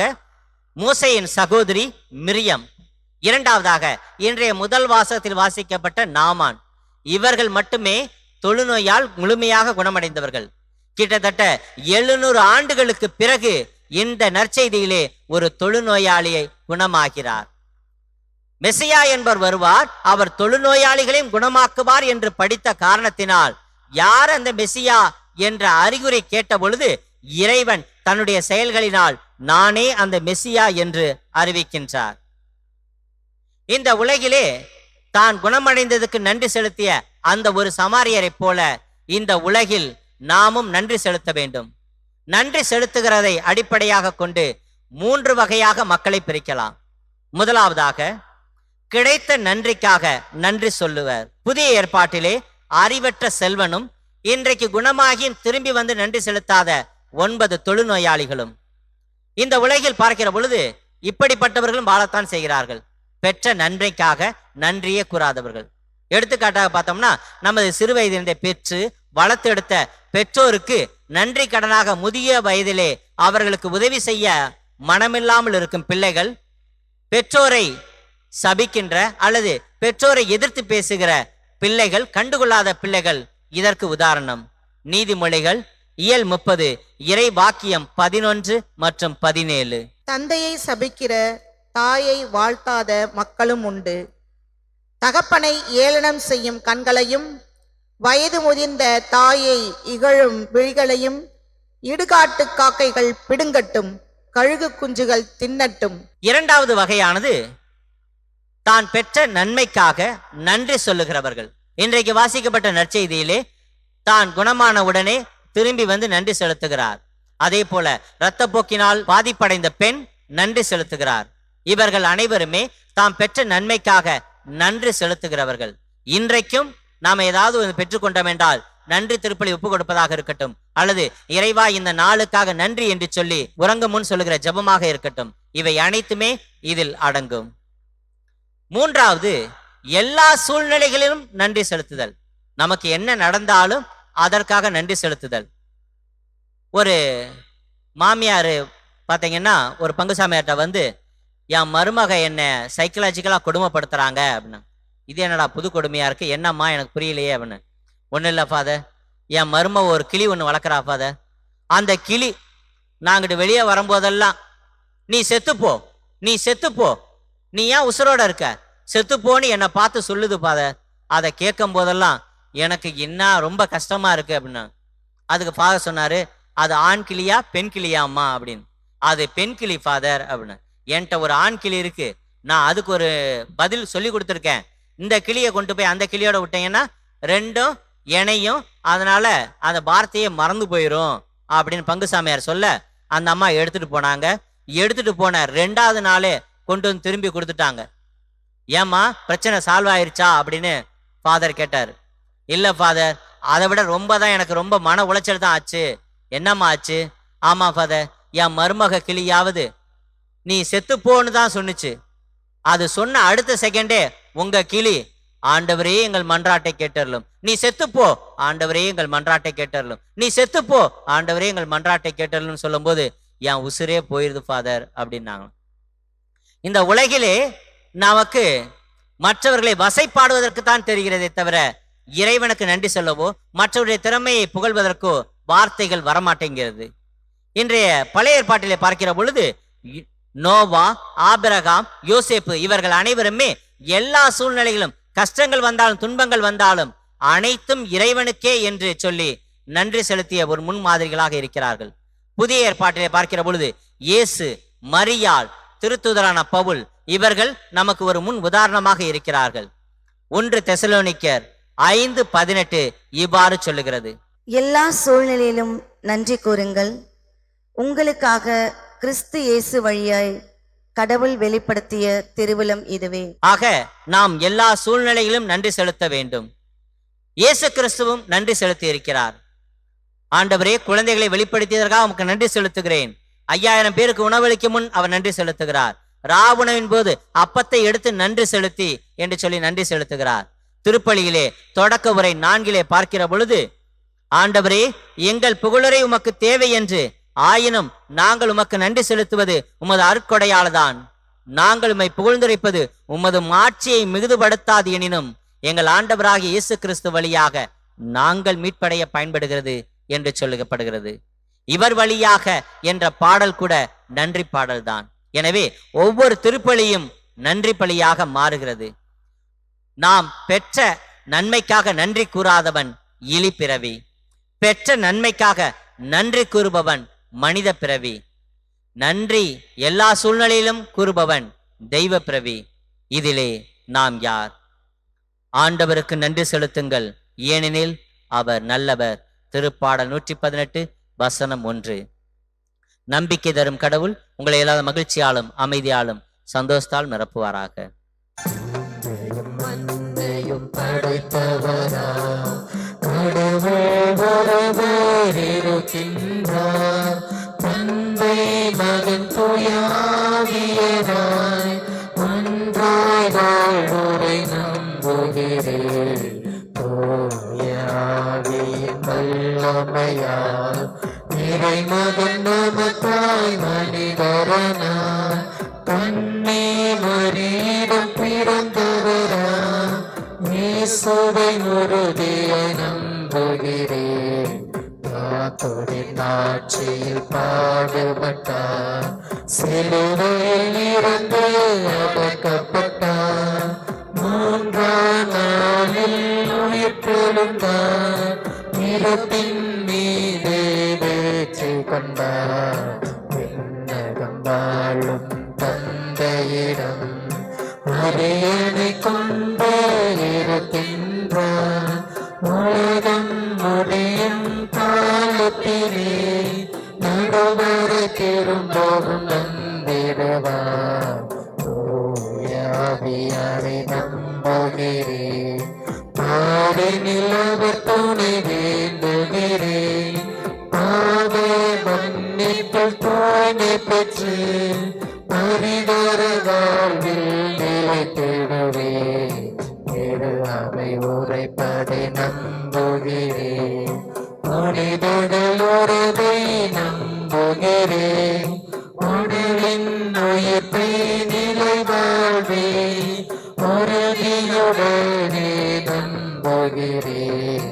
S8: மோசேயின் சகோதரி மிரியம், இரண்டாவதாக இன்றைய முதல் வாசகத்தில் வாசிக்கப்பட்ட நாமான். இவர்கள் மட்டுமே தொழுநோயால் முழுமையாக குணமடைந்தவர்கள். கிட்டத்தட்ட 700 ஆண்டுகளுக்கு பிறகு இந்த நற்செய்தியிலே ஒரு தொழுநோயாளியை குணமாகிறார். மெசியா என்பவர் வருவார், அவர் தொழுநோயாளிகளையும் குணமாக்குவார் என்று படித்த காரணத்தினால் யார் அந்த மெசியா என்ற அறிகுறி கேட்ட பொழுது இறைவன் தன்னுடைய செயல்களினால் நானே அந்த மெசியா என்று அறிவிக்கின்றார். இந்த உலகிலே தான் குணமடைந்ததுக்கு நன்றி செலுத்திய அந்த ஒரு சமாரியரை போல இந்த உலகில் நாமும் நன்றி செலுத்த வேண்டும். நன்றி செலுத்துகிறதை அடிப்படையாக கொண்டு 3 வகையாக மக்களை பிரிக்கலாம். முதலாவதாக கிடைத்த நன்றிக்காக நன்றி சொல்லுவர். புதிய ஏற்பாட்டிலே அறிவற்ற செல்வனும் இன்றைக்கு குணமாகியும் திரும்பி வந்து நன்றி செலுத்தாத 9 தொழுநோயாளிகளும். இந்த உலகில் பார்க்கிற பொழுது இப்படிப்பட்டவர்களும் வாழத்தான் செய்கிறார்கள். பெற்ற நன்றிக்காக நன்றியே கூறாதவர்கள். எடுத்துக்காட்டாக பார்த்தோம்னா, நமது சிறு வயதிலிருந்தே பெற்று வளர்த்தெடுத்த பெற்றோருக்கு நன்றி கடனாக முதிய வயதிலே அவர்களுக்கு உதவி செய்ய மனமில்லாமல் இருக்கும் பிள்ளைகள், பெற்றோரை சபிக்கின்ற அல்லது பெற்றோரை எதிர்த்து பேசுகிற பிள்ளைகள், கண்டுகொள்ளாத பிள்ளைகள் இதற்கு உதாரணம். நீதிமொழிகள் இயல் 30 இறை வாக்கியம் 11 மற்றும் 17.
S2: தந்தையை சபிக்கிற தாயை வாழ்த்தாத மக்களும் உண்டு. தகப்பனை ஏளனம் செய்யும் கண்களையும் வயது முதிர்ந்த தாயை இகழும் விழிகளையும் இடுகாட்டு காக்கைகள் பிடுங்கட்டும், கழுகு குஞ்சுகள் தின்னட்டும்.
S8: இரண்டாவது வகையானது தான் பெற்ற நன்மைக்காக நன்றி சொல்லுகிறவர்கள். இன்றைக்கு வாசிக்கப்பட்ட நற்செய்தியிலே தான் குணமான உடனே திரும்பி வந்து நன்றி செலுத்துகிறார். அதே போல இரத்தப்போக்கினால் பாதிப்படைந்த பெண் நன்றி செலுத்துகிறார். இவர்கள் அனைவருமே தாம் பெற்ற நன்மைக்காக நன்றி செலுத்துகிறவர்கள். இன்றைக்கும் நாம் ஏதாவது பெற்றுக்கொண்டோம் என்றால் நன்றி திருப்பலி ஒப்பு கொடுப்பதாக இருக்கட்டும், அல்லது இறைவா இந்த நாளுக்காக நன்றி என்று சொல்லி உறங்கும் முன் சொல்லுகிற ஜெபமாக இருக்கட்டும், இவை அனைத்துமே இதில் அடங்கும். மூன்றாவது, எல்லா சூழ்நிலைகளிலும் நன்றி செலுத்துதல். நமக்கு என்ன நடந்தாலும் அதற்காக நன்றி செலுத்துதல். ஒரு மாமியார் பார்த்தீங்கன்னா ஒரு பங்குசாமியார்ட்ட வந்து, என் மருமக என்ன சைக்கலாஜிக்கலா கொடுமைப்படுத்துறாங்க அப்படின்னு. இது என்னடா புது கொடுமையா இருக்கு, என்னம்மா எனக்கு புரியலையே அப்படின்னு. ஒன்றும் இல்லை ஃபாதர், என் மருமக ஒரு கிளி ஒன்று வளர்க்குறா ஃபாதர். அந்த கிளி நாங்கிட்டு வெளியே வரும்போதெல்லாம் நீ செத்துப்போ, நீ செத்துப்போ, நீ ஏன் உசுரோட இருக்க, செத்துப்போன்னு என்னை பார்த்து சொல்லுது ஃபாதர். அதை கேட்கும் போதெல்லாம் எனக்கு என்ன ரொம்ப கஷ்டமா இருக்கு அப்படின்னா. அதுக்கு ஃபாதர் சொன்னாரு, அது ஆண் கிளியா பெண் கிளியாம்மா அப்படின்னு. அது பெண் கிளி ஃபாதர் அப்படின்னு. என்கிட்ட ஒரு ஆண் கிளி இருக்கு, நான் அதுக்கு ஒரு பதில் சொல்லி கொடுத்துருக்கேன். இந்த கிளியை கொண்டு போய் அந்த கிளியோட விட்டீங்கன்னா ரெண்டும் இணையும், அதனால அந்த வார்த்தையே மறந்து போயிடும் அப்படின்னு பங்குசாமியார் சொல்ல அந்த அம்மா எடுத்துட்டு போனாங்க. எடுத்துட்டு போன 2வது நாளே கொண்டு வந்து திரும்பி கொடுத்துட்டாங்க. ஏம்மா பிரச்சனை சால்வ் ஆயிருச்சா அப்படின்னு ஃபாதர் கேட்டார். இல்லை ஃபாதர், அதை விட எனக்கு ரொம்ப மன உளைச்சல் தான் ஆச்சு. என்னம்மா ஆச்சு? ஆமா ஃபாதர், என் மருமக கிளியாவது நீ செத்துப்போன்னு தான் சொன்னுச்சு. அது சொன்ன அடுத்த செகண்டே உங்க கிளி, ஆண்டவரே எங்கள் மன்றாட்டை கேட்டறலும், நீ செத்துப்போ ஆண்டவரே எங்கள் மன்றாட்டை கேட்டறலும், நீ செத்துப்போ ஆண்டவரே எங்கள் மன்றாட்டை கேட்டறலும் சொல்லும் போது என் உசுரே போயிருது ஃபாதர் அப்படின்னாங்க. இந்த உலகிலே நமக்கு மற்றவர்களை வசைப்பாடுவதற்கு தான் தெரிகிறதே தவிர இறைவனுக்கு நன்றி சொல்லவோ மற்றவருடைய திறமையை புகழ்வதற்கோ வார்த்தைகள் வரமாட்டேங்கிறது. இன்றைய பழைய ஏற்பாட்டிலே பார்க்கிற பொழுது நோவா, ஆபிரகாம், யோசேப்பு இவர்கள் அனைவருமே எல்லா சூழ்நிலைகளும் கஷ்டங்கள் வந்தாலும் துன்பங்கள் வந்தாலும் அனைத்தும் இறைவனுக்கே என்று சொல்லி நன்றி செலுத்திய ஒரு முன்மாதிரிகளாக இருக்கிறார்கள். புதிய ஏற்பாட்டிலே பார்க்கிற பொழுது இயேசு, மரியாள், திருத்தூதரான பவுல் இவர்கள் நமக்கு ஒரு முன் உதாரணமாக இருக்கிறார்கள். 1 தெசலோனிக்கர் 5:18 இவ்வாறு சொல்லுகிறது,
S6: எல்லா சூழ்நிலையிலும் நன்றி கூறுங்கள், உங்களுக்காக கிறிஸ்து இயேசு வழியாய் கடவுள் வெளிப்படுத்திய திருவுளம் இதுவே.
S8: ஆக நாம் எல்லா சூழ்நிலையிலும் நன்றி செலுத்த வேண்டும். இயேசு கிறிஸ்துவும் நன்றி செலுத்தி இருக்கிறார். ஆண்டவரே, குழந்தைகளை வெளிப்படுத்தியதற்காக உமக்கு நன்றி செலுத்துகிறேன். 5000 பேருக்கு உணவளிக்கும் முன் அவர் நன்றி செலுத்துகிறார். உணவின் போது அப்பத்தை எடுத்து நன்றி செலுத்தி என்று சொல்லி நன்றி செலுத்துகிறார். திருப்பலியிலே தொடக்க உரை 4 பார்க்கிற பொழுது, ஆண்டவரே, எங்கள் புகழரை உமக்கு தேவை என்று, ஆயினும் நாங்கள் உமக்கு நன்றி செலுத்துவது உமது அருட்கொடையால்தான். நாங்கள் உம்மை புகழ்ந்துரைப்பது உமது மாட்சியை மிகுதுபடுத்தாது எனினும் எங்கள் ஆண்டவராகிய இயேசு கிறிஸ்து வழியாக நாங்கள் மீட்படைய பயன்படுகிறது என்று சொல்லப்படுகிறது. இவர் வழியாக என்ற பாடல் கூட நன்றி பாடல்தான். எனவே ஒவ்வொரு திருப்பலியும் நன்றி பலியாக மாறுகிறது. நாம் பெற்ற நன்மைக்காக நன்றி கூறாதவன் இலி பிறவி, பெற்ற நன்மைக்காக நன்றி கூறுபவன் மனித பிறவி, நன்றி எல்லா சூழ்நிலையிலும் கூறுபவன் தெய்வ பிறவி. இதிலே நாம் யார்? ஆண்டவருக்கு நன்றி செலுத்துங்கள், ஏனெனில் அவர் நல்லவர். திருப்பாடல் 118 வசனம் 1. நம்பிக்கை தரும் கடவுள் உங்களை எல்லா மகிழ்ச்சியாலும் அமைதியாலும் சந்தோஷத்தால் நிரப்புவாராக.
S3: படைத்தவரா கடவுள் ஒருவர் இருக்கின்றார், தந்தை மகன் தூயாவியராய் ஒன்றாய் வாழ்வோரை நம்புகிறேன். தூயாவியின் வல்லமையால் இறைமகன் நமக்காய் மனிதரனாய் தன்னை மறியிடம் பிறந்தவரா இயேசுவை உறுதியை நம்புகிறேன். தாத்தோரின் ஆட்சியில் பாடுபட்டார், சிலுவையில் இருந்து அடக்கப்பட்டார், 3ஆம் நாளில் உயிர்த்தெழுந்தார், இறப்பின் மீது வெற்றி கொண்டார். விண்ணகம் வாழும் தந்தையிடம் அரியணை கொண்டு இருக்கின்றார், உலகம் முடியும் காலத்திலே நடுவரை திரும்பவும் வந்திடுவார். தூயாவியாரை நம்புகிறேன், பாரினில் அவர் துணை வேண்டுகிறேன். பாவ மன்னிப்பில் துணை பெற்று பரிகார வாழ்வில் நிலைத்திடுவேன். அவை உரைப்பதை நம்புகிறேன், மனிதர்கள் உறவை நம்புகிறேன். உடலின் உயிர்ப்பை நிலை வாழ்வே உறுதியுடனே நம்புகிறேன்.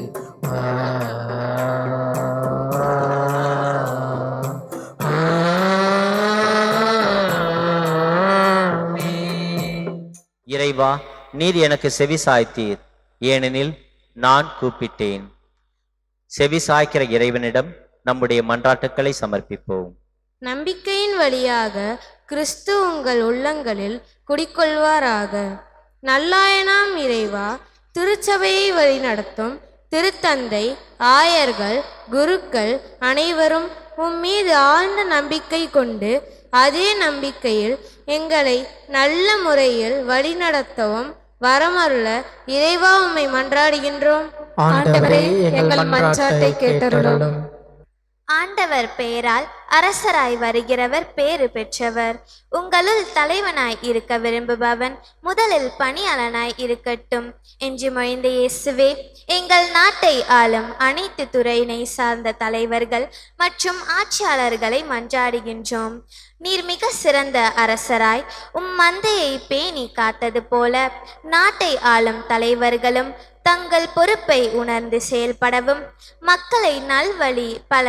S4: இறைவா, நீர் எனக்கு செவி சாய்த்தீர், ஏனெனில் நான் கூப்பிட்டேன். செவி சாய்க்கிற இறைவனிடம் நம்முடைய மன்றாட்டுக்களை சமர்ப்பிப்போம்.
S1: நம்பிக்கையின் வழியாக கிறிஸ்து உங்கள் உள்ளங்களில் குடிக்கொள்வாராக. நல்லாயனாம் இறைவா, திருச்சபையை வழிநடத்தும் திருத்தந்தை, ஆயர்கள், குருக்கள் அனைவரும் உம்மீது ஆழ்ந்த நம்பிக்கை கொண்டு அதே நம்பிக்கையில் எங்களை நல்ல முறையில் வழிநடத்தவும் வரமருள இறைவா உம்மை மன்றாடுகின்றோம்.
S3: ஆண்டவரே, எங்கள் மன்றாட்டை கேட்டருளும்.
S10: ஆண்டவர் பெயரால் அரசராய் வருகிறவர் பேறு பெற்றவர். உங்களுள் தலைவனாய் இருக்க விரும்புபவன் முதலில் பணியாளனாய் இருக்கட்டும் என்று மொழிந்த இயேசுவே, எங்கள் நாட்டை ஆளும் அனைத்து துறையினை சார்ந்த தலைவர்கள் மற்றும் ஆட்சியாளர்களை மன்றாடுகின்றோம். நீர் மிக சிறந்த அரசராய் மந்தையை பேணி காத்தது போல நாட்டை ஆளும் தலைவர்களும் தங்கள் பொறுப்பை உணர்ந்து செயல்படவும், மக்களை நல்வழி பல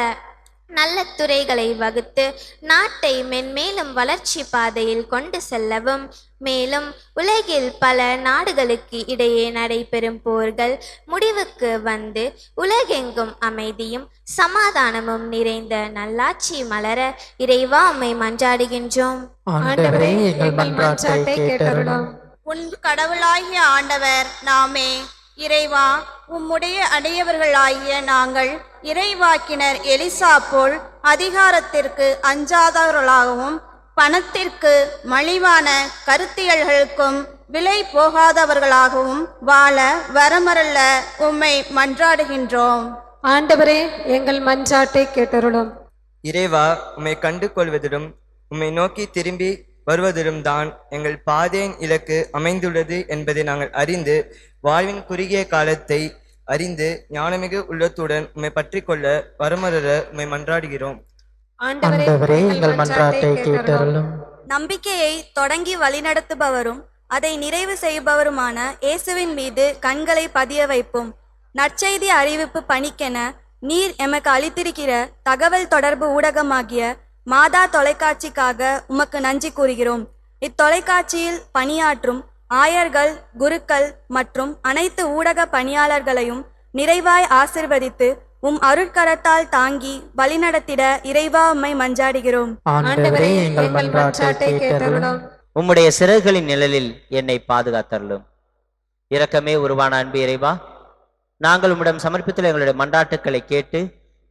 S10: நல்ல துறைகளை வகுத்து நாட்டை மென்மேலும் வளர்ச்சி பாதையில் கொண்டு செல்லவும், மேலும் உலகில் பல நாடுகளுக்கு இடையே நடைபெறும் போர்கள் முடிவுக்கு வந்து உலகெங்கும் அமைதியும் சமாதானமும் நிறைந்த நல்லாட்சி மலர இறைவா உம்மை மன்றாடுகின்றோம்.
S3: ஆண்டவரே, எங்கள் மன்றாட்டை கேட்டருளும்.
S5: உன் கடவுளாகிய ஆண்டவர் நாமே. இறைவா, உம்முடைய அடையவர்களாகிய நாங்கள் இறைவாக்கினர் எலிசா போல் அதிகாரத்திற்கு அஞ்சாதவர்களாகவும் பணத்திற்கு மலிவான கருத்தியல்களுக்கும் விலை போகாதவர்களாகவும் வாழ வரமரல்ல உம்மை மன்றாடுகின்றோம்.
S9: ஆண்டவரே, எங்கள் மன்றாட்டை கேட்டருளும்.
S11: இறைவா, உம்மை கண்டு கொள்வதிலும் உம்மை நோக்கி திரும்பி வருவதிலும் தான் எங்கள் பாதையின் இலக்கு அமைந்துள்ளது என்பதை நாங்கள் அறிந்து வாழ்வின் குறுகிய காலத்தை அறிந்து ஞானமிகு உள்ளத்துடன் உம்மை பற்றி கொள்ள வரமரல உம்மை மன்றாடுகிறோம்.
S3: ஆண்டவரே, எங்கள் மன்றாட்டை கேட்டருளும்.
S5: நம்பிக்கையை தொடங்கி வழிநடத்துபவரும் அதை நிறைவு செய்பவருமான இயேசுவின் மீது கண்களை பதிய வைப்போம். நற்செய்தி அறிவிப்பு பணிக்கென நீர் எமக்கு அளித்திருக்கிற தகவல் தொடர்பு ஊடகமாகிய மாதா தொலைக்காட்சிக்காக உமக்கு நன்றி கூறுகிறோம். இத்தொலைக்காட்சியில் பணியாற்றும் ஆயர்கள், குருக்கள் மற்றும் அனைத்து ஊடக பணியாளர்களையும் நிறைவாய் ஆசிர்வதித்து உம் அருட்கரத்தால் தாங்கி வழிநடத்திட இறைவா உம்மை மன்றாடுகிறோம்.
S3: ஆண்டவரே, எங்கள் மன்றாட்டை கேட்டருளும்.
S8: உம்முடைய சிறகுகளின் நிழலில் என்னை பாதுகாத்தருளும். இரக்கமே உருவான அன்பு இறைவா, நாங்கள் உம்மிடம் சமர்ப்பித்துள்ள எங்களுடைய மன்றாட்டுக்களை கேட்டு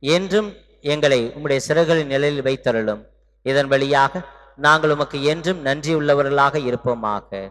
S8: என்றும் எங்களை உம்முடைய சிறகுகளின் நிழலில் வைத்தருளும். இதன் வழியாக நாங்கள் உமக்கு என்றும் நன்றியுள்ளவர்களாக இருப்போமாக.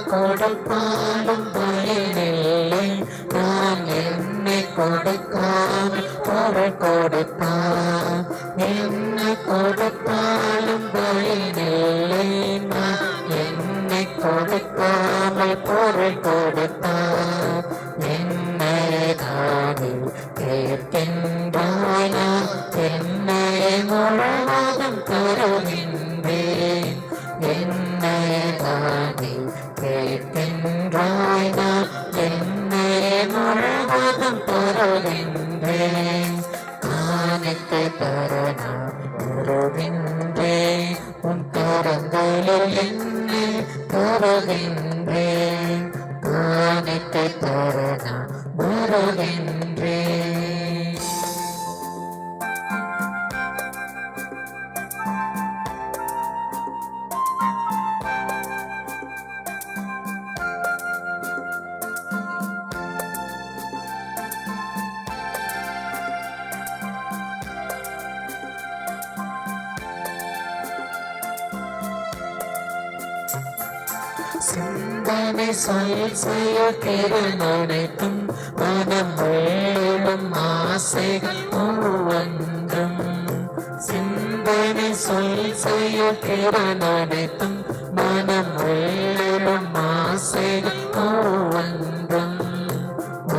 S3: கொடுப்பாலும் பயனில்லை, நான் என்னை கொடுக்காமல் பொருள் கொடுப்பான். என்னை கொடுப்பாலும் பயனில்லை, நான் என்னை கொடுக்காமல் பொருள் கொடுப்பான். என்னை தானே கேட்கின்றாய், நான் என்னை முழுவதும் தருகின்றேன். என்னை தானே கேட்கின்றாய், நான் என்னை முழுவதும் தருகின்றேன். காணிக்கை தர நான் வருகின்றேன், உன் கரங்களில் என்னை தருகின்றேன். காணிக்கை தர நான் வருகின்றேன். சிந்தனை சொல் செய்ய திறனடைத்தும் மனம் வேளும் ஆசைகள் ஒவ்வொன்றும். சிந்தனை சொல் செய்ய திறனடைத்தும் மனம் வேளும் ஆசைகள் ஒவ்வொன்றும்.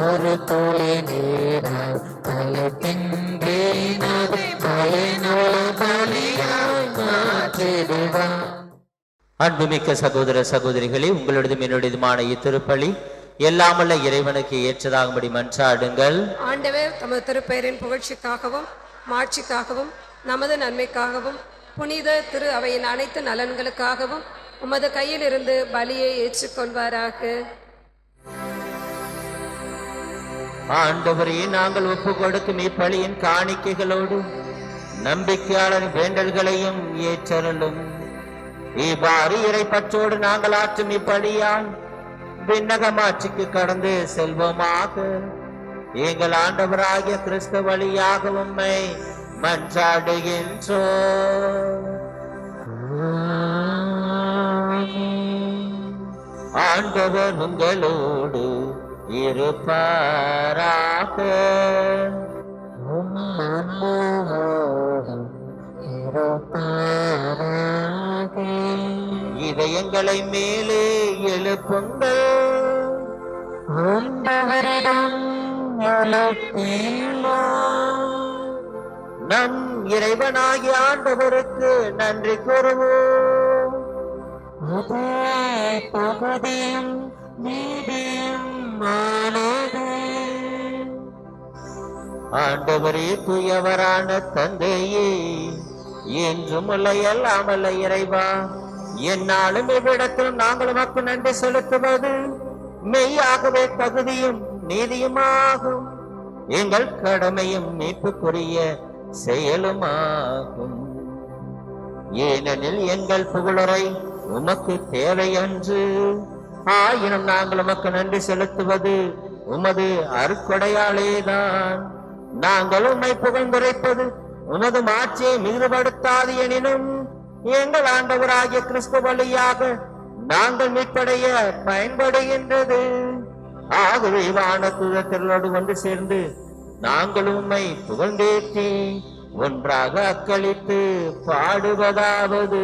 S3: ஒரு துளி நீரால் கலக்கின்றேன், அதை பயனுள்ள பலியாய் மாற்றிடுவான்.
S4: அன்புமிக்க சகோதர சகோதரிகளே, உங்களோடதும் என்னுடையதுமான இத்திருப்பலி எல்லாமல்ல இறைவனுக்கு ஏற்றதாகும்படி மன்றாடுங்கள்.
S9: ஆண்டவர் தமது திருப்பெயரின் புகழ்ச்சிக்காகவும் மாட்சிக்காகவும் நமது நன்மைக்காகவும் புனித திரு அவையின் அனைத்து நலன்களுக்காகவும் உமது கையிலிருந்து பலியை ஏற்றுக்கொள்வாராக.
S4: ஆண்டவரே, நாங்கள் ஒப்பு கொடுக்கும் இப்பலியின் காணிக்கைகளோடு நம்பிக்கையாளர் வேண்டல்களையும் ஏற்றருளும். இவ்வாறு இறைப்பற்றோடு நாங்கள் ஆற்றும் இப்பலியால் விண்ணகமாட்சிக்கு கடந்து செல்வோமாக. எங்கள் ஆண்டவராகிய கிறிஸ்து வழியாக உம்மை மன்றாடுகின்றோம். ஆண்டவர் உங்களோடு இருப்பாராக. இதயங்களை மேலே எழுப்புங்கள். நம் இறைவனாகிய ஆண்டவருக்கு நன்றி கூறுவோம்.
S3: பகுதியும் நீதியும் மானதே.
S4: ஆண்டவரே தூயவரான தந்தையே, என்றும் அல்லாமல்ல இறைவா, என்னாலும் இவ்விடத்திலும் நாங்கள் உமக்கு நன்றி செலுத்துவது மெய்யாகவே தகுதியும் நீதியுமாகும். எங்கள் கடமையும் மீட்புக்குரிய செயலுமாகும். ஏனெனில் எங்கள் புகழுரை உமக்கு தேவையன்று, ஆயினும் நாங்கள் உமக்கு நன்றி செலுத்துவது உமது அருட்கொடையாலேதான். நாங்கள் உம்மை புகழ்ந்துரைப்பது உமது மாட்சியை மிகுதிப்படுத்தாது எனினும் எங்கள் ஆண்டவராகிய கிறிஸ்து வழியாக நாங்கள் மீட்படைய பயன்படுகின்றது. ஆகவே வானத்துதத்திலோடு ஒன்று சேர்ந்து நாங்கள் உம்மை புகழ்ந்தேற்றி ஒன்றாக அக்களித்து பாடுவதாவது: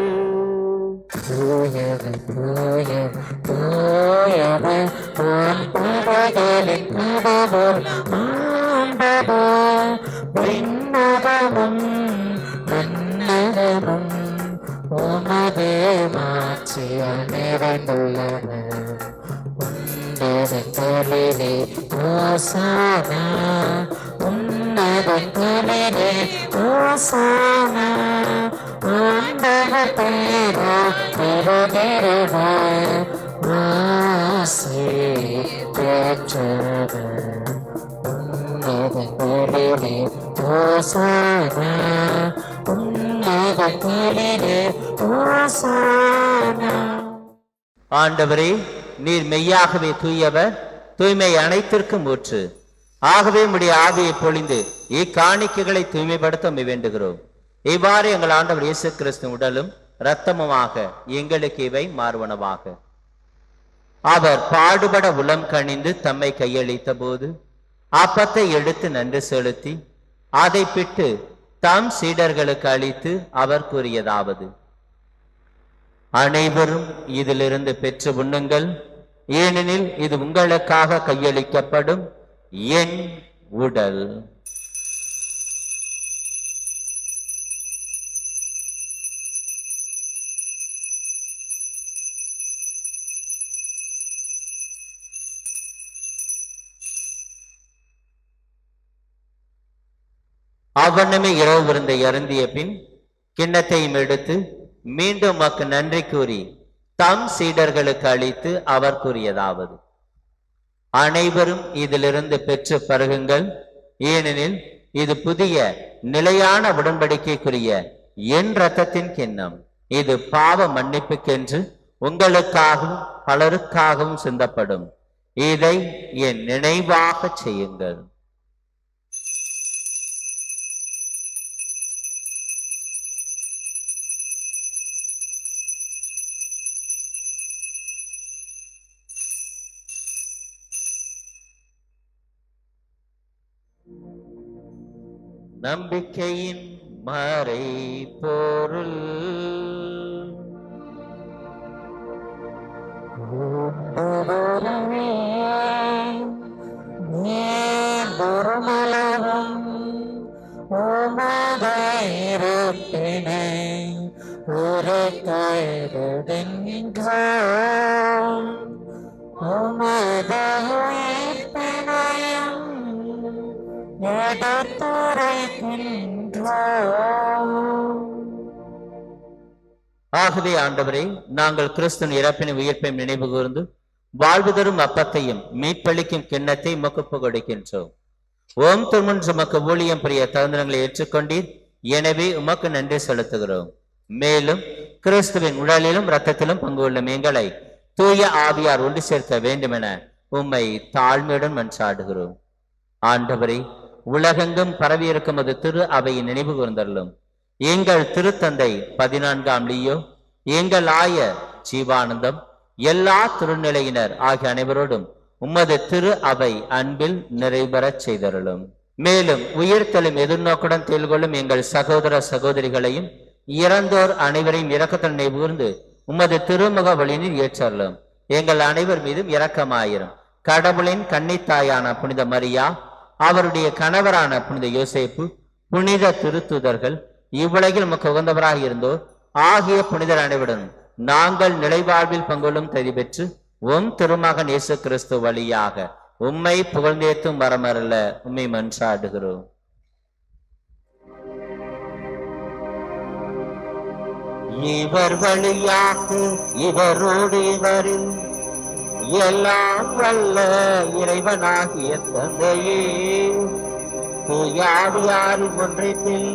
S3: உமது மாட்சியால் நிறைந்துள்ளன. உன்னதங்களிலே ஓசானா, உன்னதங்களிலே ஓசானா. ஆண்டவர் பெயரால் பெருகிறவர் ஆசி பெற்றவர். உன்னதங்களிலே ஓசானா, உன்னதங்களிலே ஓசானா.
S4: ஆண்டவரே, நீர் மெய்யாகவே தூயவர், தூய்மை அனைத்திற்கும் ஊற்று. ஆகவே உம்முடைய ஆவியை பொழிந்து இக்காணிக்கைகளை தூய்மைப்படுத்த உம்மை வேண்டுகிறோம். இவ்வாறு எங்கள் ஆண்டவர் இயேசு கிறிஸ்து உடலும் இரத்தமுமாக எங்களுக்கு இவை மாறுவனவாக. அவர் பாடுபட உளம் கனிந்து தம்மை கையளித்த போது அப்பத்தை எடுத்து நன்றி செலுத்தி அதை பிட்டு தம் சீடர்களுக்கு அளித்து அவர் கூறியதாவது: அனைவரும் இதிலிருந்து பெற்று உண்ணுங்கள், ஏனெனில் இது உங்களுக்காக கையளிக்கப்படும் என் உடல். அவ்வண்ணமே இரவு விருந்தை அருந்திய பின் கிண்ணத்தையும் எடுத்து மீண்டும் உமக்கு நன்றி கூறி தம் சீடர்களுக்கு அளித்து அவர் கூறியதாவது: அனைவரும் இதிலிருந்து பெற்று பருகுங்கள், ஏனெனில் இது புதிய நிலையான உடன்படிக்கைக்குரிய என் இரத்தத்தின் கிண்ணம். இது பாவ மன்னிப்புக்கென்று உங்களுக்காகவும் பலருக்காகவும் சிந்தப்படும். இதை என் நினைவாக செய்யுங்கள். நம்பிக்கையின் மறை பொருள்.
S3: ஒருமளவும் உமதாயிருப்பினை உரைத்தருகின்றோம். உமதாயிருப்பினையும்
S4: ஆகவே ஆண்டவரே, நாங்கள் கிறிஸ்துவின் இறப்பின் உயிர்ப்பையும் நினைவு கூர்ந்து வாழ்வு தரும் அப்பத்தையும் மீட்பளிக்கும் கிண்ணத்தை உமக்கு கொடுக்கின்றோம். ஓம் திருமுன் உமக்கு ஊழியம் புரிய தகுந்தங்களை ஏற்றுக்கொண்டீர், எனவே உமக்கு நன்றி செலுத்துகிறோம். மேலும் கிறிஸ்துவின் உடலிலும் இரத்தத்திலும் பங்கு உள்ள எங்களை தூய ஆவியார் ஒன்று சேர்க்க வேண்டும் என உம்மை தாழ்மையுடன் மன்றாடுகிறோம். ஆண்டவரே, உலகெங்கும் பரவியிருக்கும் அது திரு அவையின் நினைவு கூர்ந்தருளும். எங்கள் திருத்தந்தை 14ஆம் லியோ, எங்கள் ஆயர் ஜீவானந்தம், எல்லா திருநிலையினர் ஆகிய அனைவரோடும் உமது திரு அவை அன்பில் நிறைவேறச் செய்தருளும். மேலும் உயிர்த்தலும் எதிர்நோக்குடன் தேர்கொள்ளும் எங்கள் சகோதர சகோதரிகளையும் இறந்தோர் அனைவரையும் இரக்கத்தில் நினைவுகூர்ந்து உமது திருமுக வழியில் ஏற்றருளும். எங்கள் அனைவர் மீதும் இரக்கமாயிரும். கடவுளின் கன்னித்தாயான புனித மரியா, அவருடைய கணவரான புனித யோசேப்பு, புனித திருத்துதர்கள், இவ்வுலகில் நமக்கு உகந்தவராக இருந்தோர் ஆகிய புனிதர் அனைவருடன் நாங்கள் நிலைவாழ்வில் பங்கொள்ளும் தகுதி பெற்று உம் திருமகன் இயேசு கிறிஸ்து வழியாக உம்மை புகழ்ந்தேத்தும் வரமரல உம்மை மன்றாடுகிறோம். இவர் வழியாக இவரோடு இவரில் எல்லாம் வல்ல இறைவனாகிய தந்தையே, தூயாவியாரின் ஒன்றிப்பில்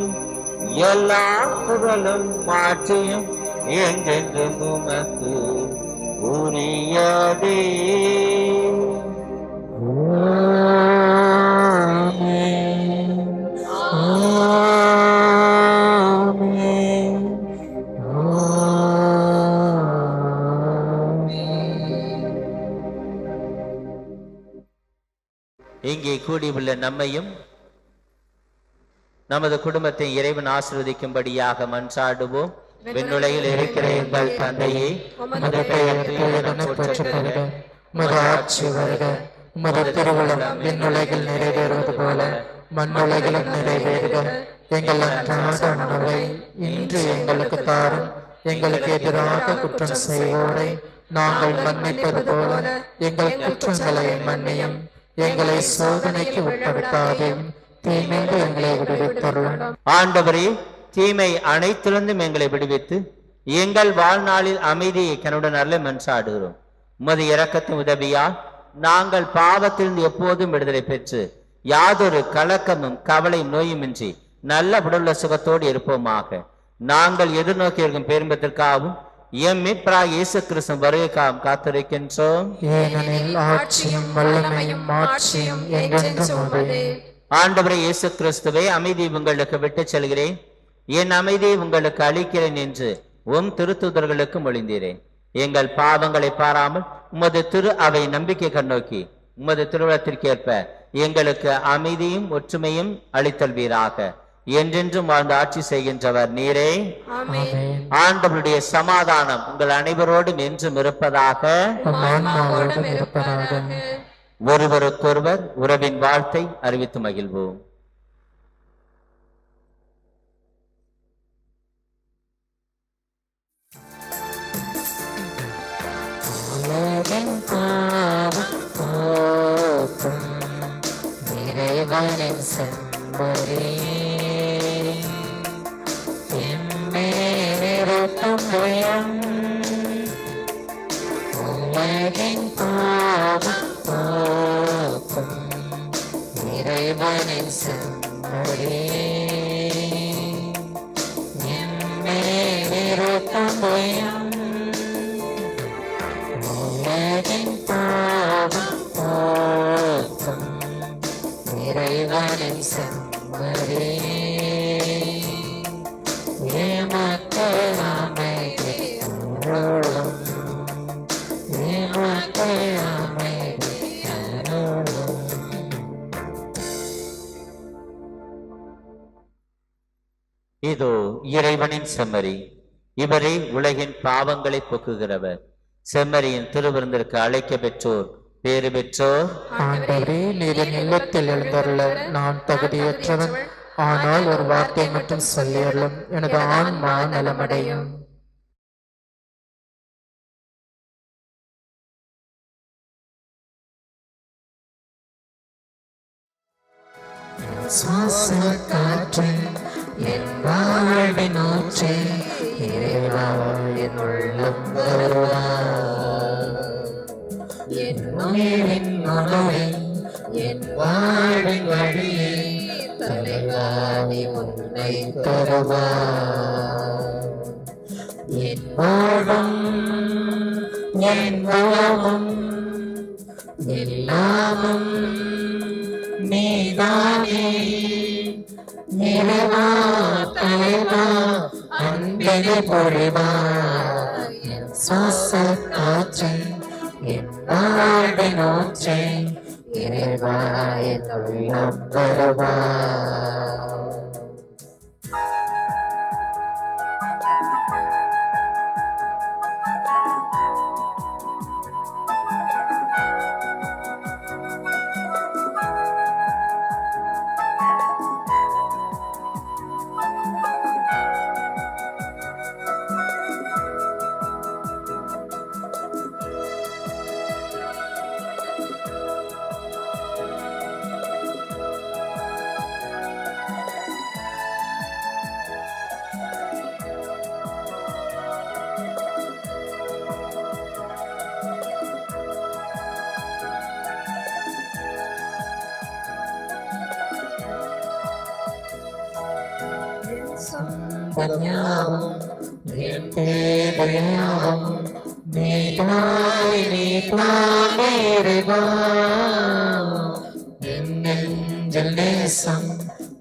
S4: எல்லா புகழும் மாற்றியும் என்றென்றும் உமக்கு உரியதே. இங்கே கூடியுள்ள நம்மையும் நமது குடும்பத்தை இறைவன் ஆசீர்வதிக்கும்படியாக மன்றாடுவோம். விண்ணுலகில் இருக்கிற எங்கள் தந்தையே,
S3: உமது பெயர் போற்றப்படுக, உமது ஆட்சி வருக, உமது திருவுளம் விண்ணுலகில் நிறைவேறுவது போல மண்ணுலகிலும் நிறைவேறுக. எங்கள் அன்றாட உணவை இன்று எங்களுக்கு தாரும். எங்களுக்கு எதிராக குற்றம் செய்வோரை நாங்கள் மன்னிப்பது போல எங்கள் குற்றங்களை மன்னியும். எங்களை சோதனைக்கு உட்படுத்தாதேயும், தீமைக்கு எங்களை விடுவித்தருளும்.
S4: ஆண்டவரே, தீமை அனைத்திலிருந்தும் எங்களை விடுவித்து எங்கள் வாழ்நாளில் அமைதியை கனுடன் அருள மன்றாடுகிறோம். உமது இரக்கத்தின் உதவியால் நாங்கள் பாவத்திலிருந்து எப்போதும் விடுதலை பெற்று யாதொரு கலக்கமும் கவலை நோயுமின்றி நல்ல உடலுள்ள சுகத்தோடு இருப்போமாக. நாங்கள் எதிர்நோக்கி இருக்கும் பேரின்பத்திற்காகவும் எம் மீட்பராகிய இயேசு கிறிஸ்து வருகைக்காகவும் காத்திருக்கின்றோம்.
S3: ஏனெனில் ஆட்சியும் வல்லமையும் மாட்சியும் என்றென்றும் உமதே.
S4: ஆண்டவரே இயேசு கிறிஸ்துவே, அமைதி உங்களுக்கு விட்டுச் செல்கிறேன், என் அமைதியை உங்களுக்கு அளிக்கிறேன் என்று உம் திருத்தூதர்களுக்கு மொழிந்தீரேன். எங்கள் பாவங்களை பாராமல் உமது திரு அவை நம்பிக்கை கண்ணோக்கி உமது திருவிழத்திற்கேற்ப எங்களுக்கு அமைதியும் ஒற்றுமையும் அளித்தல்வீராக. என்றென்றும் வாழ்ந்து ஆட்சி செய்கின்றவர் நீரே. ஆண்டவருடைய சமாதானம் உங்கள் அனைவரோடும் என்றும் இருப்பதாக. ஒருவருக்கொருவர் உறவின் வாழ்த்தை அறிவித்து மகிழ்வோம்.
S3: இறைவனின் செம்மறி உலகின் பாவம் இறைவனின் செம்மறி எம்மேரத்தம்பயம் உலகின் பாவம் இறைவனின் செம்மறி
S4: இதோ இறைவனின் செம்மறி, இவரே உலகின் பாவங்களை போக்குகிறவர். செம்மறியின் திருவிருந்திற்கு அழைக்க பெற்றோர் பேறு பெற்றோர்.
S3: ஆண்டவரே, நீர் என் இல்லத்தில் எழுந்தருள நான் தகுதியற்றவன். ஆனால் ஒரு வார்த்தை மட்டும் சொல்லியருளும், எனது ஆன்மா நலமடையும். சுவாசக்காற்றே, என் வாழ்வின் ஊற்றே, இறைவா என் உள்ளம் வருவாய். என் உயிரின் உணவே, என் வாழ்வின் வழியே, தலைவாணி உன்னை தருவாய். என் வாழ்வும் என் உலகம் எல்லாமும் நீதானே. நிறைவா தலைவா அன்பினை பொழிவா, என் சுவாச காற்றே, என் வாழ்வின் ஊற்றே, இறைவா என் உள்ளம் வருவா. சம்பதயாவும் என் தேவையாவும் நீதாய் நீதானே இறைவா. என் நெஞ்சில் நேசம்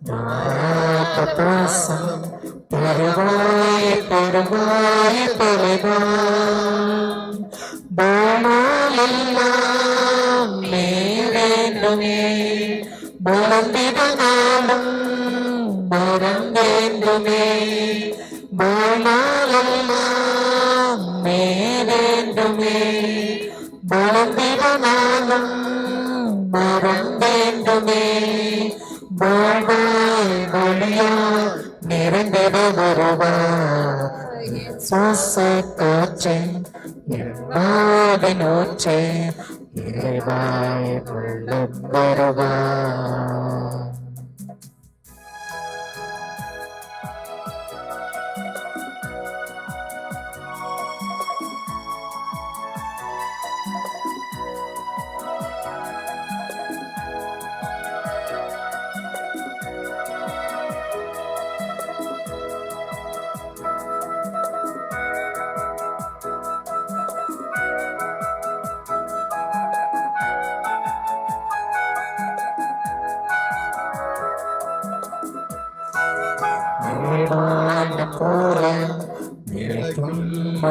S3: மாறாத பாசம் தருவாய் தருவாய் தருவா. பானாலெல்லாம் நீ வேண்டுமே மறந்திடனாலும் மரம் வேண்டுமே. பானாலெல்லாம் நீ வேண்டுமே மறந்திடனாலும் மரம் வேண்டுமே. வாழ்வாய் வழியா நிறைந்திட வருவாய் சுவாச காற்றே நோற்றே இறைவாய் உள்ளம் வருவாய்.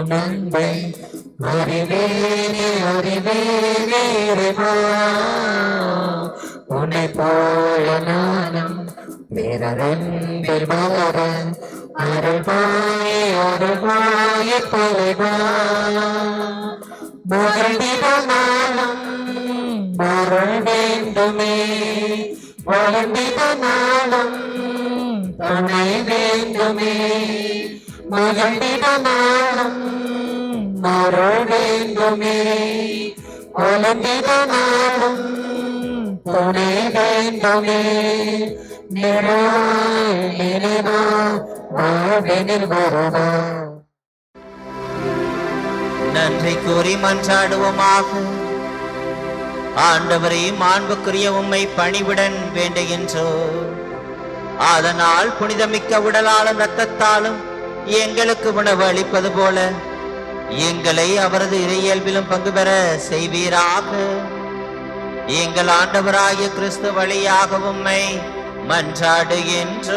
S3: நண்பை அறிவேனே அறிவேனே இறைவா. உன்னை போல நானும் பிறரென்பில் வளர அருள்வாயே அருள்வாயே தலைவா. மகிழ்ந்திட நாளும் மருள் வேண்டுமே வளர்ந்திட நாளும் துணை வேண்டுமே. மகிழ்ந்திட நாளும் மருள் வேண்டுமே வளர்ந்திட நாளும் துணை வேண்டுமே. நிறைவாய் நினைவாய் வாழ்வினில் வருவாய்.
S4: நன்றி கூறி மன்றாடுவோமாக. ஆண்டவரே, மாண்புக்குரிய உம்மை பணிவுடன் வேண்டுகின்றோம். அதனால் புனிதமிக்க உடலாலும் இரத்தத்தாலும் எங்களுக்கு உணவு அளிப்பது போல எங்களை அவரது இறையியல்பிலும் பங்கு பெற செய்வீராக. எங்கள் ஆண்டவராகிய கிறிஸ்து வழியாக உம்மை மன்றாடுகின்றோம்.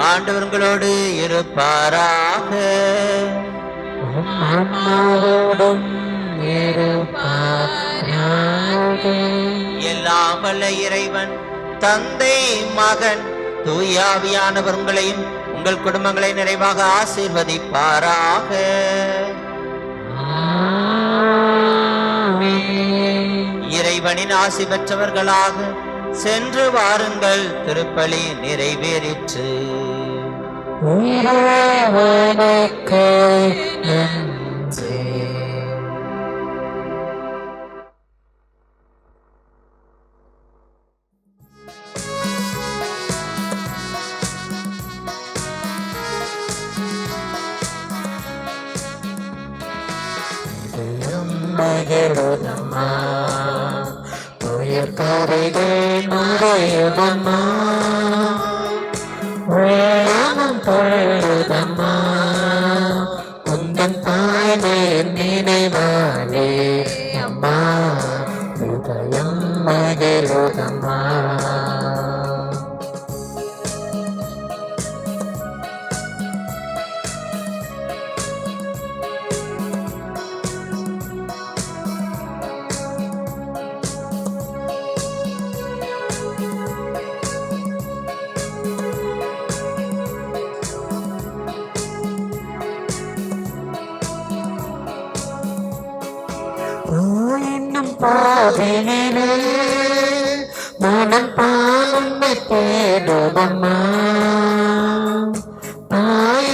S4: ஆண்டவர் உங்களோடு இருப்பாராக. எல்லாம் வல்ல இறைவன் தந்தை மகன் தூயாவியானவர் உங்களையும் உங்கள் குடும்பங்களை நிறைவாக ஆசீர்வதிப்பாராக. இறைவனின் ஆசி பெற்றவர்களாக சென்று வாருங்கள். திருப்பலி நிறைவேறிற்று.
S3: மகிழுதம்மா உயிர் கரைகள் நுழையுதம்மா உள்ளமும் தொழுதம்மா உந்தன் தாய்மையின் நினைவாலே அம்மா இதயம் மகிழுதம்மா. என்னும் பாதையிலே மனம் பாலுமை தேடுதம்மா.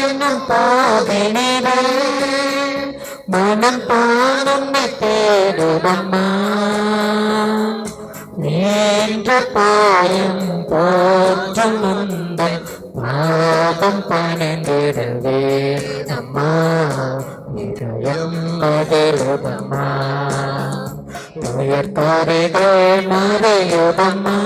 S3: என்னும் பாதையிலே மனம் பாலுமை தேடுதம்மா. வேண்ட பாயும் போற்றும் முந்தன் பாதம் பணிந்திடவே அம்மா இதயம் மகிழுதம்மா. துயர்காரிகள் மறையுதம்மா.